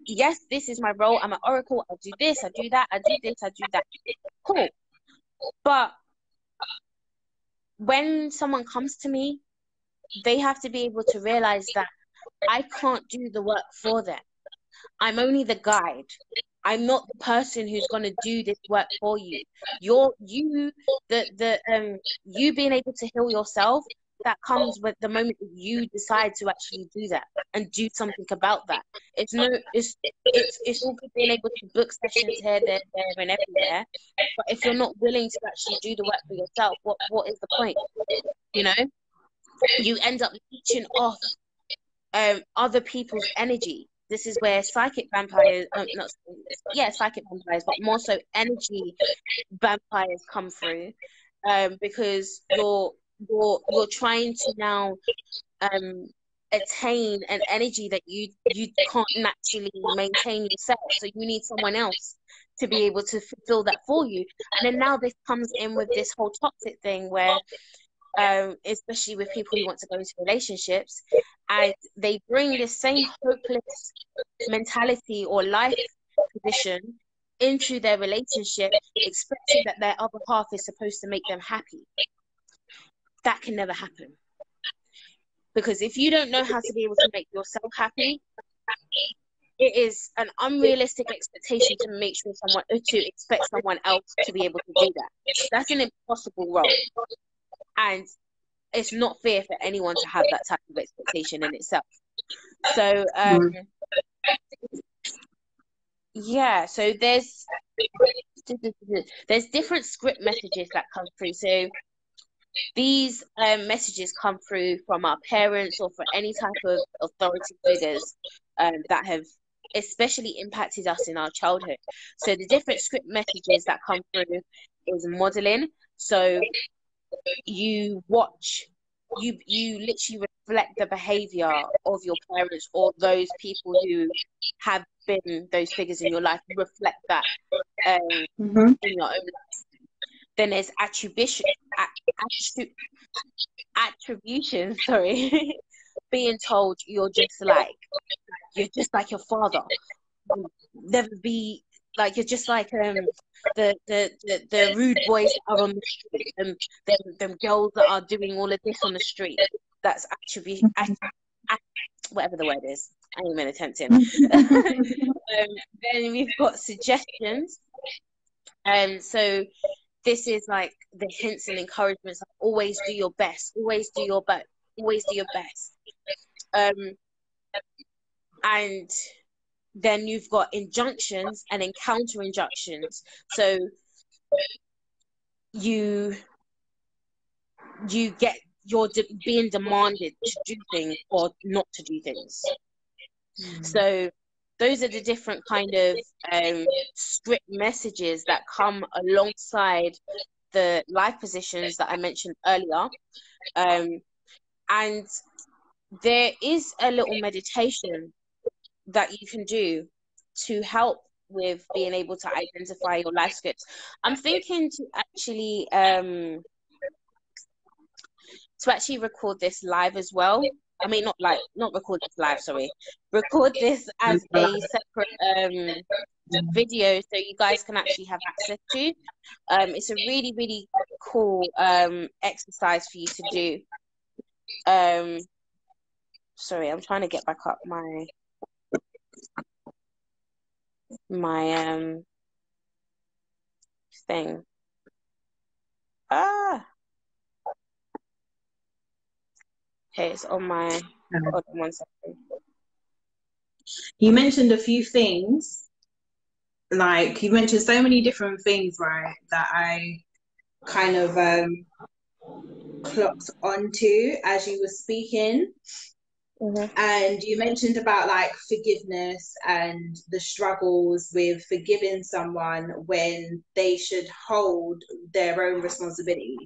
A: Yes, this is my role. I'm an oracle. I do this, I do that, I do this, I do that. Cool. But when someone comes to me, they have to be able to realize that I can't do the work for them. I'm only the guide. I'm not the person who's going to do this work for you. You being able to heal yourself, that comes with the moment that you decide to actually do that and do something about that. It's all good being able to book sessions here, there, and everywhere, but if you're not willing to actually do the work for yourself, what is the point? You know, you end up leeching off other people's energy. This is where psychic vampires, psychic vampires, but more so energy vampires come through, because you're trying to now attain an energy that you can't naturally maintain yourself. So you need someone else to be able to fulfill that for you. And then now this comes in with this whole toxic thing where, especially with people who want to go into relationships, and they bring this same hopeless mentality or life position into their relationship, expecting that their other half is supposed to make them happy. That can never happen, because if you don't know how to be able to make yourself happy, it is an unrealistic expectation to expect someone else to be able to do that. That's an impossible role, and it's not fair for anyone to have that type of expectation in itself. So so there's different script messages that come through. So these messages come through from our parents or from any type of authority figures that have especially impacted us in our childhood. So the different script messages that come through is modeling. So you literally reflect the behavior of your parents or those people who have been those figures in your life. You reflect that in your own life. Then there's attribution, being told you're just like your father. You'll never be like, you're just like the rude boys that are on the street, and them girls that are doing all of this on the street. That's attribution, whatever the word is. I ain't even attempting. Then we've got suggestions. So this is like the hints and encouragements, like always do your best, always do your best, always do your best. And then you've got injunctions and then counter injunctions. So you're being demanded to do things or not to do things. So those are the different kind of script messages that come alongside the life positions that I mentioned earlier. And there is a little meditation that you can do to help with being able to identify your life scripts. I'm thinking to actually record this live as well. I mean, not record this live, sorry. Record this as a separate video so you guys can actually have access to. It's a really, really cool exercise for you to do. Sorry, I'm trying to get back up my thing. Okay, it's on my hold on 1 second.
B: You mentioned a few things, like you mentioned so many different things, right, that I kind of clocked onto as you were speaking. And you mentioned about like forgiveness and the struggles with forgiving someone when they should hold their own responsibility,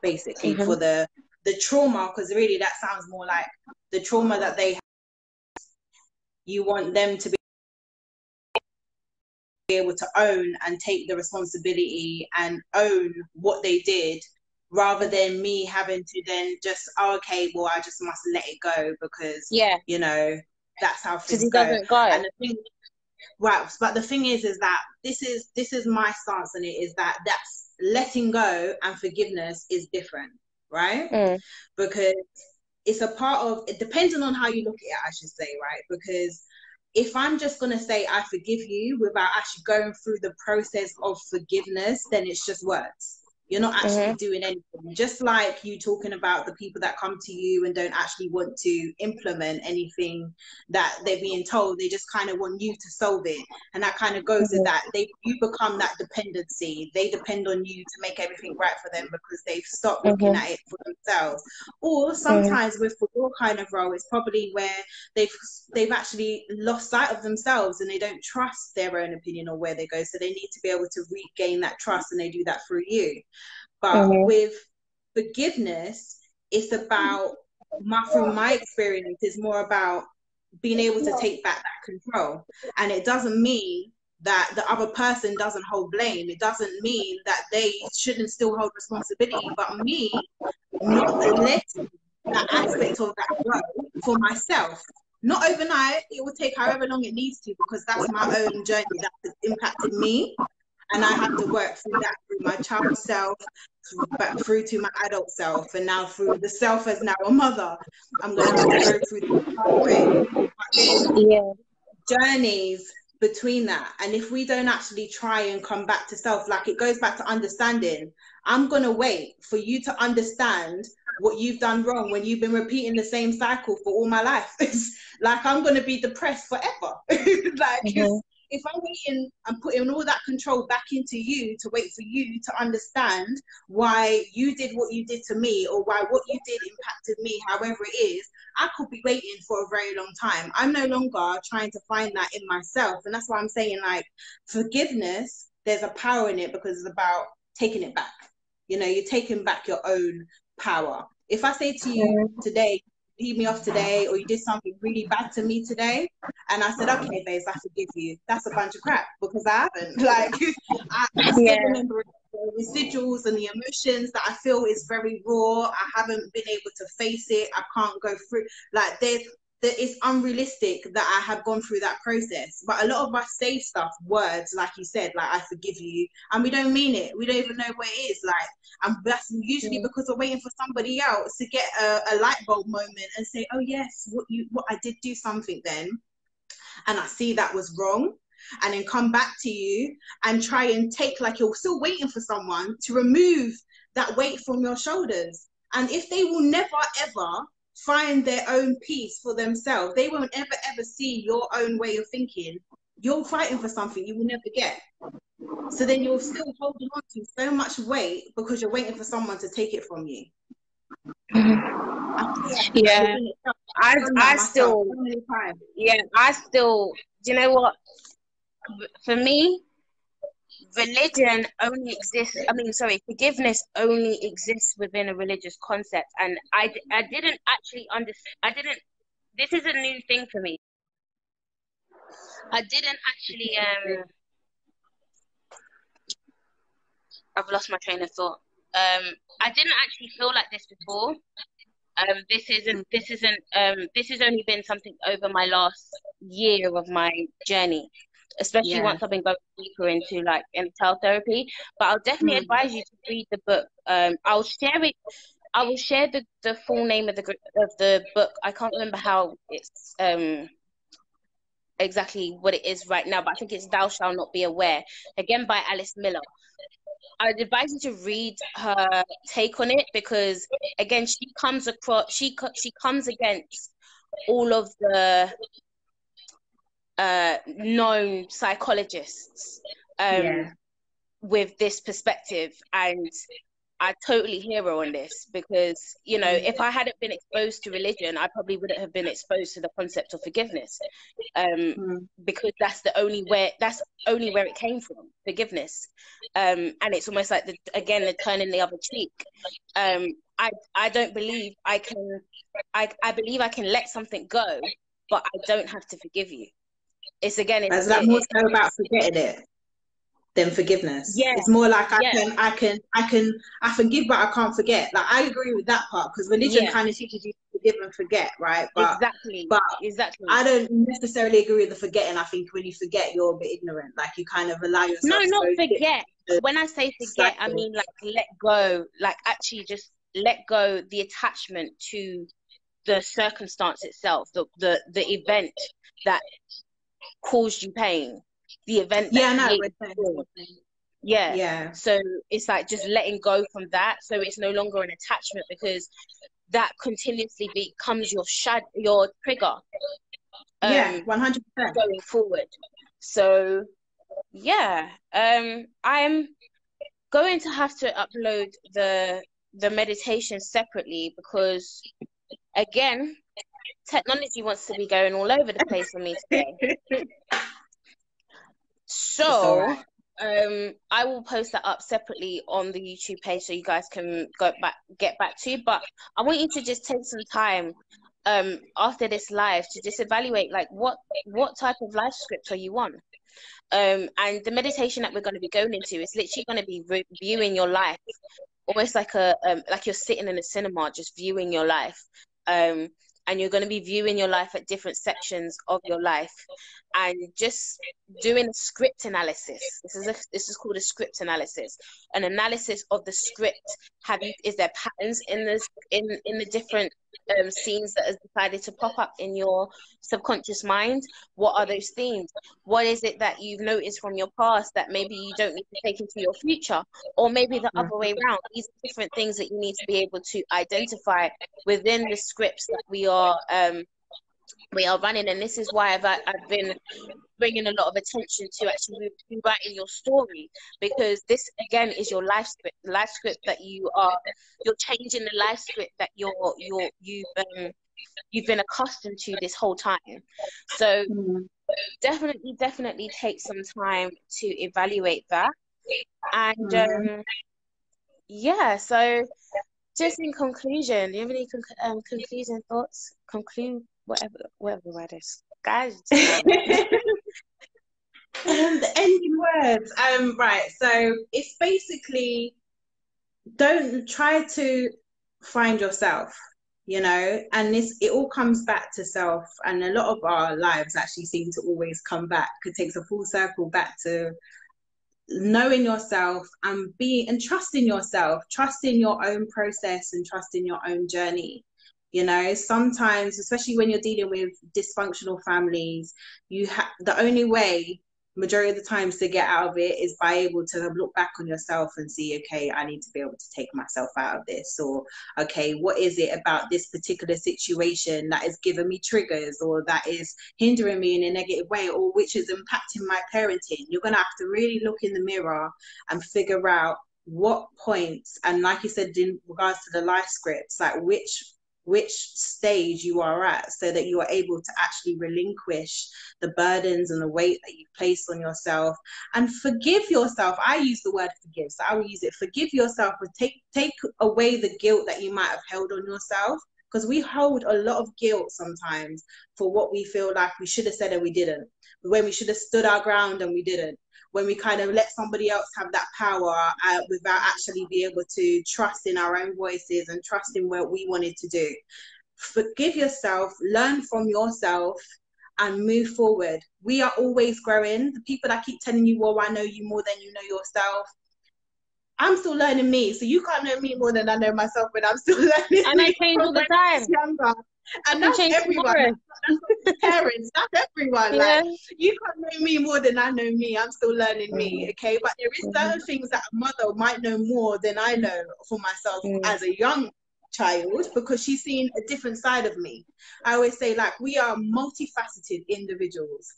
B: basically, for the trauma, because really that sounds more like the trauma that they have. You want them to be able to own and take the responsibility and own what they did, rather than me having to then just, oh, okay, well, I just must let it go because, you know, that's how things go. And the thing, right, but the thing is that this is my stance on it, is that that's letting go and forgiveness is different, right? Because it's a part of it, depending on how you look at it, I should say, right? Because if I'm just going to say I forgive you without actually going through the process of forgiveness, then it's just words. You're not actually doing anything. Just like you talking about the people that come to you and don't actually want to implement anything that they're being told. They just kind of want you to solve it. And that kind of goes to that. You become that dependency. They depend on you to make everything right for them because they've stopped looking at it for themselves. Or sometimes with your kind of role, it's probably where they've actually lost sight of themselves and they don't trust their own opinion or where they go. So they need to be able to regain that trust, and they do that through you. But with forgiveness, it's about, through my experience, it's more about being able to take back that control. And it doesn't mean that the other person doesn't hold blame. It doesn't mean that they shouldn't still hold responsibility, but me not letting that aspect of that grow for myself. Not overnight, it will take however long it needs to, because that's my own journey that has impacted me. And I have to work through that, through my child self, but through to my adult self, and now through the self as now a mother. I'm going to have to go through the journeys between that. And if we don't actually try and come back to self, like it goes back to understanding. I'm going to wait for you to understand what you've done wrong when you've been repeating the same cycle for all my life. It's like I'm going to be depressed forever. Like if I'm waiting and putting all that control back into you to wait for you to understand why you did what you did to me, or why what you did impacted me, however it is, I could be waiting for a very long time. I'm no longer trying to find that in myself. And that's why I'm saying, like, forgiveness, there's a power in it, because it's about taking it back. You know, you're taking back your own power. If I say to you today, leave me off today, or you did something really bad to me today, and I said, okay, babes, I forgive you, that's a bunch of crap, because I haven't. Like, I still remember the residuals and the emotions that I feel is very raw. I haven't been able to face it. I can't go through, like, it's unrealistic that I have gone through that process. But a lot of us say stuff, words, like you said, like, I forgive you, and we don't mean it. We don't even know what it is. Like, and that's usually because we're waiting for somebody else to get a light bulb moment and say, oh yes, what I did do something then, and I see that was wrong, and then come back to you and try and take, like, you're still waiting for someone to remove that weight from your shoulders. And if they will never ever find their own peace for themselves, they won't ever see your own way of thinking, you're fighting for something you will never get. So then you're still holding on to so much weight because you're waiting for someone to take it from you.
A: Yeah, I still, do you know what? For me, religion only exists, forgiveness only exists within a religious concept. And I didn't actually understand, this is a new thing for me. I didn't actually I've lost my train of thought. I didn't actually feel like this before. This has only been something over my last year of my journey, especially once I've been going deeper into like Therapy. But I'll definitely advise you to read the book. I'll share it. I will share the full name of the book. I can't remember how it's exactly what it is right now, but I think it's Thou Shalt Not Be Aware, again by Alice Miller. I'd advise you to read her take on it, because again, she comes against all of the known psychologists with this perspective, and I totally hear her on this, because, you know, if I hadn't been exposed to religion, I probably wouldn't have been exposed to the concept of forgiveness, because that's only where it came from, forgiveness. And it's almost like, the turning the other cheek. I don't believe I believe I can let something go, but I don't have to forgive you. Is that
B: more so about forgetting it than forgiveness?
A: Yeah,
B: it's more like I forgive, but I can't forget. Like, I agree with that part, because religion kind of teaches you to forgive and forget, right? But
A: exactly.
B: I don't necessarily agree with the forgetting. I think when you forget, you're a bit ignorant. Like, you kind of allow yourself
A: not forget. When I say forget, I mean like let go, like actually just let go the attachment to the circumstance itself, the event that caused you pain, the event that so it's like just letting go from that, so it's no longer an attachment, because that continuously becomes your trigger
B: 100%
A: going forward. So I'm going to have to upload the meditation separately, because again, technology wants to be going all over the place for me today. So I will post that up separately on the YouTube page, so you guys can get back to. But I want you to just take some time after this live to just evaluate, like, what type of life script are you on. And the meditation that we're going to be going into is literally going to be viewing your life, almost like like you're sitting in a cinema, just viewing your life. And you're going to be viewing your life at different sections of your life, and just doing a script analysis. This is called a script analysis, an analysis of the script. Is there patterns in the different scenes that has decided to pop up in your subconscious mind? What are those themes? What is it that you've noticed from your past that maybe you don't need to take into your future, or maybe the other way around? These are different things that you need to be able to identify within the scripts that we are running. And this is why I've been bringing a lot of attention to actually writing your story, because this again is your life script that you're changing the life script that you've been accustomed to this whole time. So definitely take some time to evaluate that. And so just in conclusion, do you have any conclusion thoughts? Conclude whatever the word is, guys.
B: The ending words. Right. So it's basically, don't try to find yourself, and it all comes back to self. And a lot of our lives actually seem to always come back. It takes a full circle back to knowing yourself and trusting yourself, trusting your own process and trusting your own journey. Sometimes, especially when you're dealing with dysfunctional families, the only way majority of the times to get out of it is by able to look back on yourself and see, okay, I need to be able to take myself out of this, or okay, what is it about this particular situation that is giving me triggers, or that is hindering me in a negative way, or which is impacting my parenting. You're going to have to really look in the mirror and figure out what points, and like you said, in regards to the life scripts, like which stage you are at, so that you are able to actually relinquish the burdens and the weight that you place on yourself, and forgive yourself. I use the word forgive, so I will use it. Forgive yourself, and take away the guilt that you might have held on yourself. because we hold a lot of guilt sometimes for what we feel like we should have said and we didn't, when we should have stood our ground and we didn't, when we kind of let somebody else have that power without actually be able to trust in our own voices and trust in what we wanted to do. Forgive yourself, learn from yourself, and move forward. We are always growing. The people that keep telling you, well, I know you more than you know yourself, I'm still learning me. So you can't know me more than I know myself, but I'm still learning.
A: And I change all the time.
B: Younger. And that's everyone. That's parents. That's everyone.
A: Yeah.
B: Like, you can't know me more than I know me. I'm still learning me. Okay. But there is certain things that a mother might know more than I know for myself as a young child, because she's seen a different side of me. I always say, like, we are multifaceted individuals.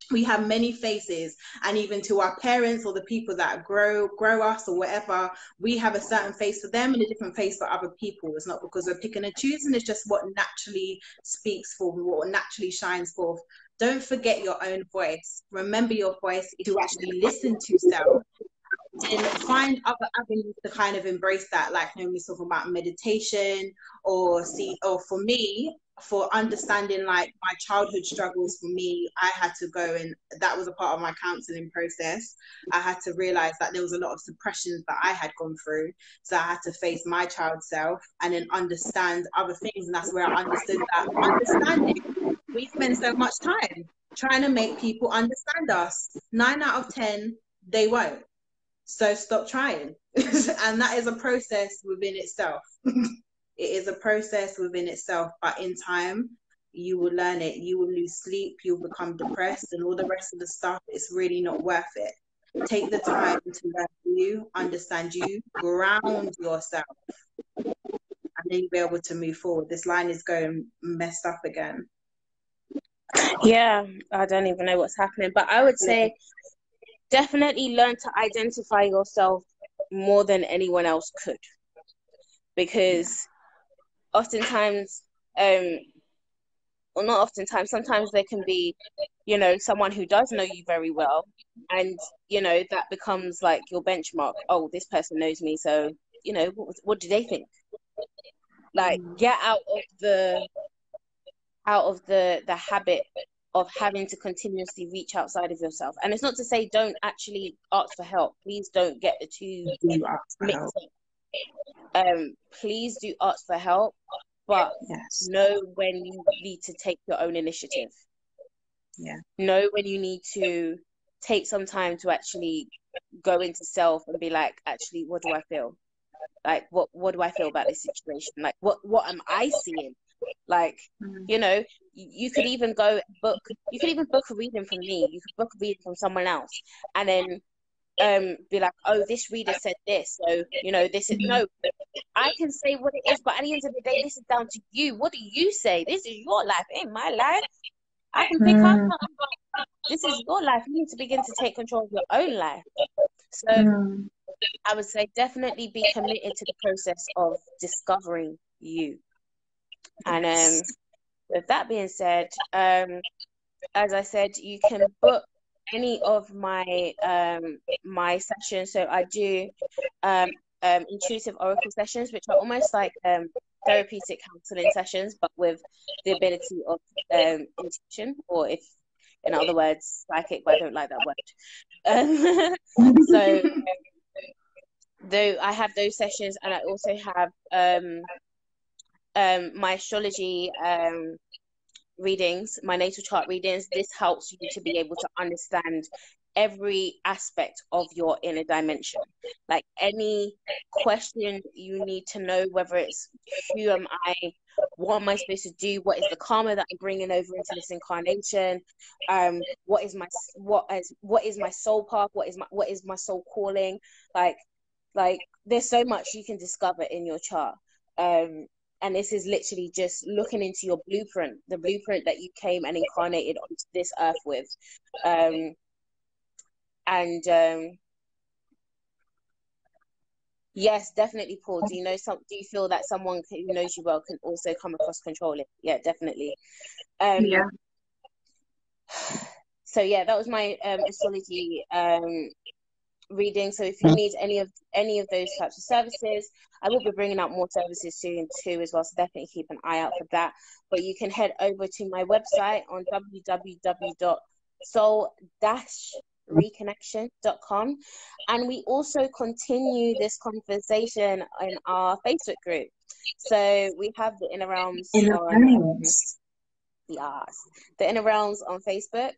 B: We have many faces, and even to our parents or the people that grow us or whatever, we have a certain face for them and a different face for other people. It's not because we're picking and choosing, it's just what naturally speaks for, what naturally shines forth. Don't forget your own voice. Remember your voice to actually listen to self, and find other avenues to kind of embrace that, like Naomi's talking about meditation, or for me, for understanding like my childhood struggles. For me, I had to go, and that was a part of my counseling process. I had to realize that there was a lot of suppressions that I had gone through, so I had to face my child self and then understand other things, and that's where I understood that understanding, we spend so much time trying to make people understand us. 9 out of 10 they won't. So stop trying. And that is a process within itself. It is a process within itself, but in time, you will learn it. You will lose sleep, you'll become depressed, and all the rest of the stuff, it's really not worth it. Take the time to learn you, understand you, ground yourself, and then you'll be able to move forward. This line is going messed up again.
A: Yeah, I don't even know what's happening, but I would say definitely learn to identify yourself more than anyone else could, because oftentimes, or not oftentimes, sometimes there can be, you know, someone who does know you very well, and you know that becomes like your benchmark. Oh, this person knows me, so you know, what do they think? Like, get out of the habit of having to continuously reach outside of yourself. And it's not to say don't actually ask for help. Please don't get the two mixed up. Please do ask for help, but know when you need to take your own initiative. Know when you need to take some time to actually go into self and be like, actually, what do I feel? Like, what do I feel about this situation? Like, what am I seeing? Like, you know, you could even book a reading from me. You could book a reading from someone else, and then be like, oh, this reader said this, so you know, this is no. I can say what it is, but at the end of the day, this is down to you. What do you say? This is your life, ain't my life. I can pick up, but this is your life. You need to begin to take control of your own life. So I would say definitely be committed to the process of discovering you. And with that being said, as I said, you can book any of my my sessions. So I do intuitive oracle sessions, which are almost like therapeutic counseling sessions, but with the ability of intuition, or if in other words, psychic, but I don't like that word. So though I have those sessions, and I also have my astrology readings, my natal chart readings. This helps you to be able to understand every aspect of your inner dimension. Like, any question you need to know, whether it's who am I, what am I supposed to do, what is the karma that I'm bringing over into this incarnation, what is my soul path, what is my soul calling, like there's so much you can discover in your chart. And this is literally just looking into your blueprint, the blueprint that you came and incarnated onto this earth with. Yes, definitely, Paul. Do you feel that someone who knows you well can also come across controlling? Yeah, definitely. So yeah, that was my astrology reading. So if you need any of those types of services, I will be bringing out more services soon too as well. So definitely keep an eye out for that. But you can head over to my website on www.soul-reconnection.com, and we also continue this conversation in our Facebook group. So we have the Inner Realms on the Inner Realms on Facebook.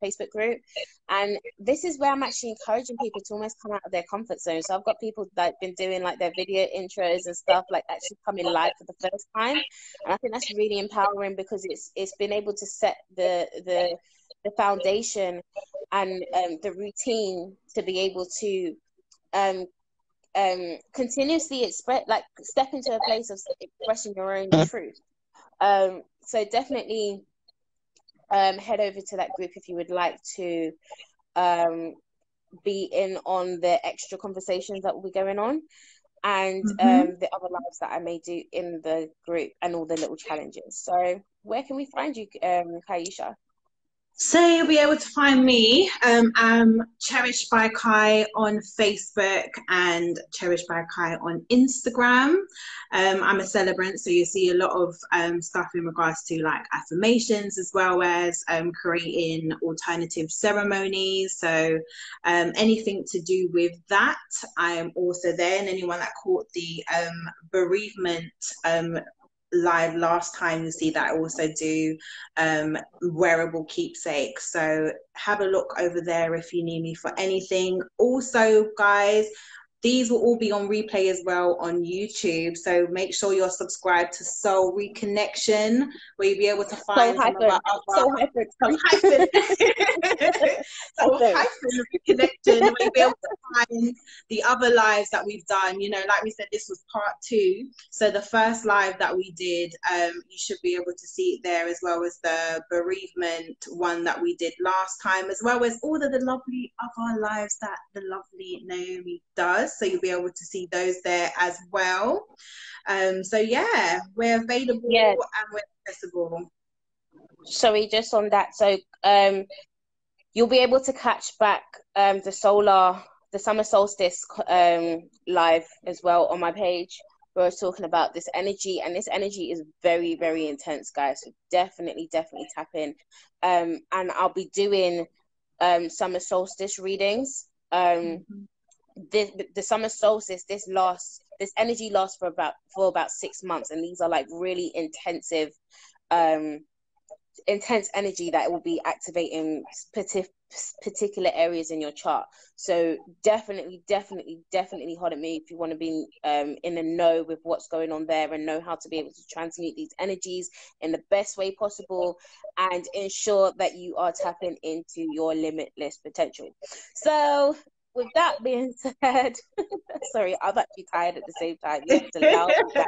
A: Facebook group, and this is where I'm actually encouraging people to almost come out of their comfort zone. So I've got people that been doing like their video intros and stuff, like actually coming live for the first time, and I think that's really empowering because it's been able to set the foundation and the routine to be able to continuously step into a place of expressing your own truth. So definitely head over to that group if you would like to be in on the extra conversations that will be going on, and the other lives that I may do in the group, and all the little challenges. So where can we find you, Kaiesha?
B: So you'll be able to find me. I'm Cherished by Kai on Facebook and Cherished by Kai on Instagram. I'm a celebrant, so you see a lot of stuff in regards to like affirmations, as well as creating alternative ceremonies. So anything to do with that, I am also there. And anyone that caught the bereavement live last time, you see that I also do wearable keepsakes. So have a look over there if you need me for anything. Also, guys, these will all be on replay as well on YouTube. So make sure you're subscribed to Soul Reconnection, where you'll be able to find some of our other Reconnection, where you'll be able to find the other lives that we've done. You know, like we said, this was part 2. So the first live that we did, you should be able to see it there, as well as the bereavement one that we did last time, as well as all of the lovely other lives that the lovely Naomi does. So you'll be able to see those there as well. So yeah, we're available and we're accessible.
A: Sorry, just on that. So you'll be able to catch back the summer solstice live as well on my page, where I was talking about this energy, and this energy is very, very intense, guys. So definitely tap in. And I'll be doing summer solstice readings. The summer solstice, this energy lasts for about 6 months, and these are like really intense energy that will be activating particular areas in your chart. So definitely holler at me if you want to be in the know with what's going on there, and know how to be able to transmute these energies in the best way possible, and ensure that you are tapping into your limitless potential. So with that being said, sorry, I'm actually tired at the same time. You have to allow that.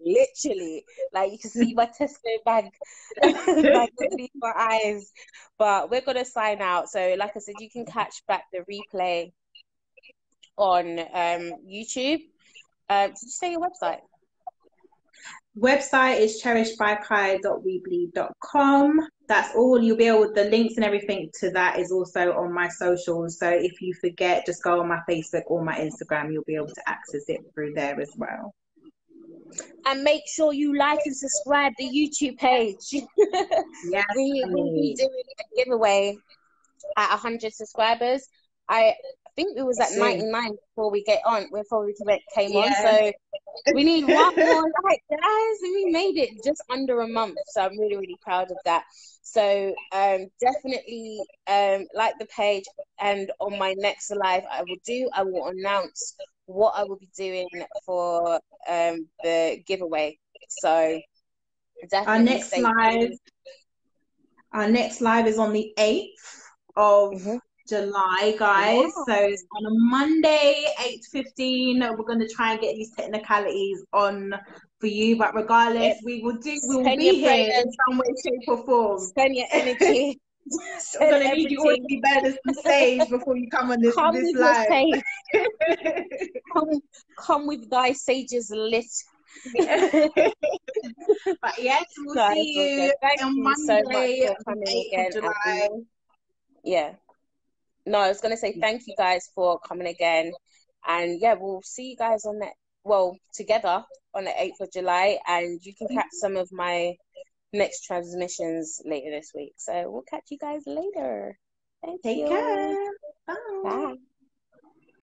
A: Literally, like you can see my Tesco bag underneath my eyes. But we're gonna sign out. So, like I said, you can catch back the replay on YouTube. Did you say your website?
B: Website is cherishedbykai.weebly.com. That's all. You'll be able, the links and everything to that is also on my socials. So if you forget, just go on my Facebook or my Instagram. You'll be able to access it through there as well.
A: And make sure you like and subscribe the YouTube page.
B: Yes,
A: we will be doing a giveaway at 100 subscribers. I think it was at 99 before we came on. So we need one more like, guys, and we made it just under a month. So I'm really proud of that. So definitely like the page, and on my next live I will announce what I will be doing for the giveaway. So definitely
B: our next live is on the 8th of July, guys. Yeah. So it's on a Monday, 8:15. We're going to try and get these technicalities on for you, but regardless, we will be here in some way, shape, or form.
A: Send your energy.
B: I'm going to need you all to be better than sage before you come on this live.
A: Come with thy sages lit.
B: But yes, we'll see you on Monday,
A: so much for coming again.
B: July.
A: Yeah. No, I was going to say thank you guys for coming again. And yeah, we'll see you guys on that, well, together on the 8th of July. And you can catch some of my next transmissions later this week. So we'll catch you guys later. Thank
B: Take
A: you.
B: care. Bye.
A: Bye.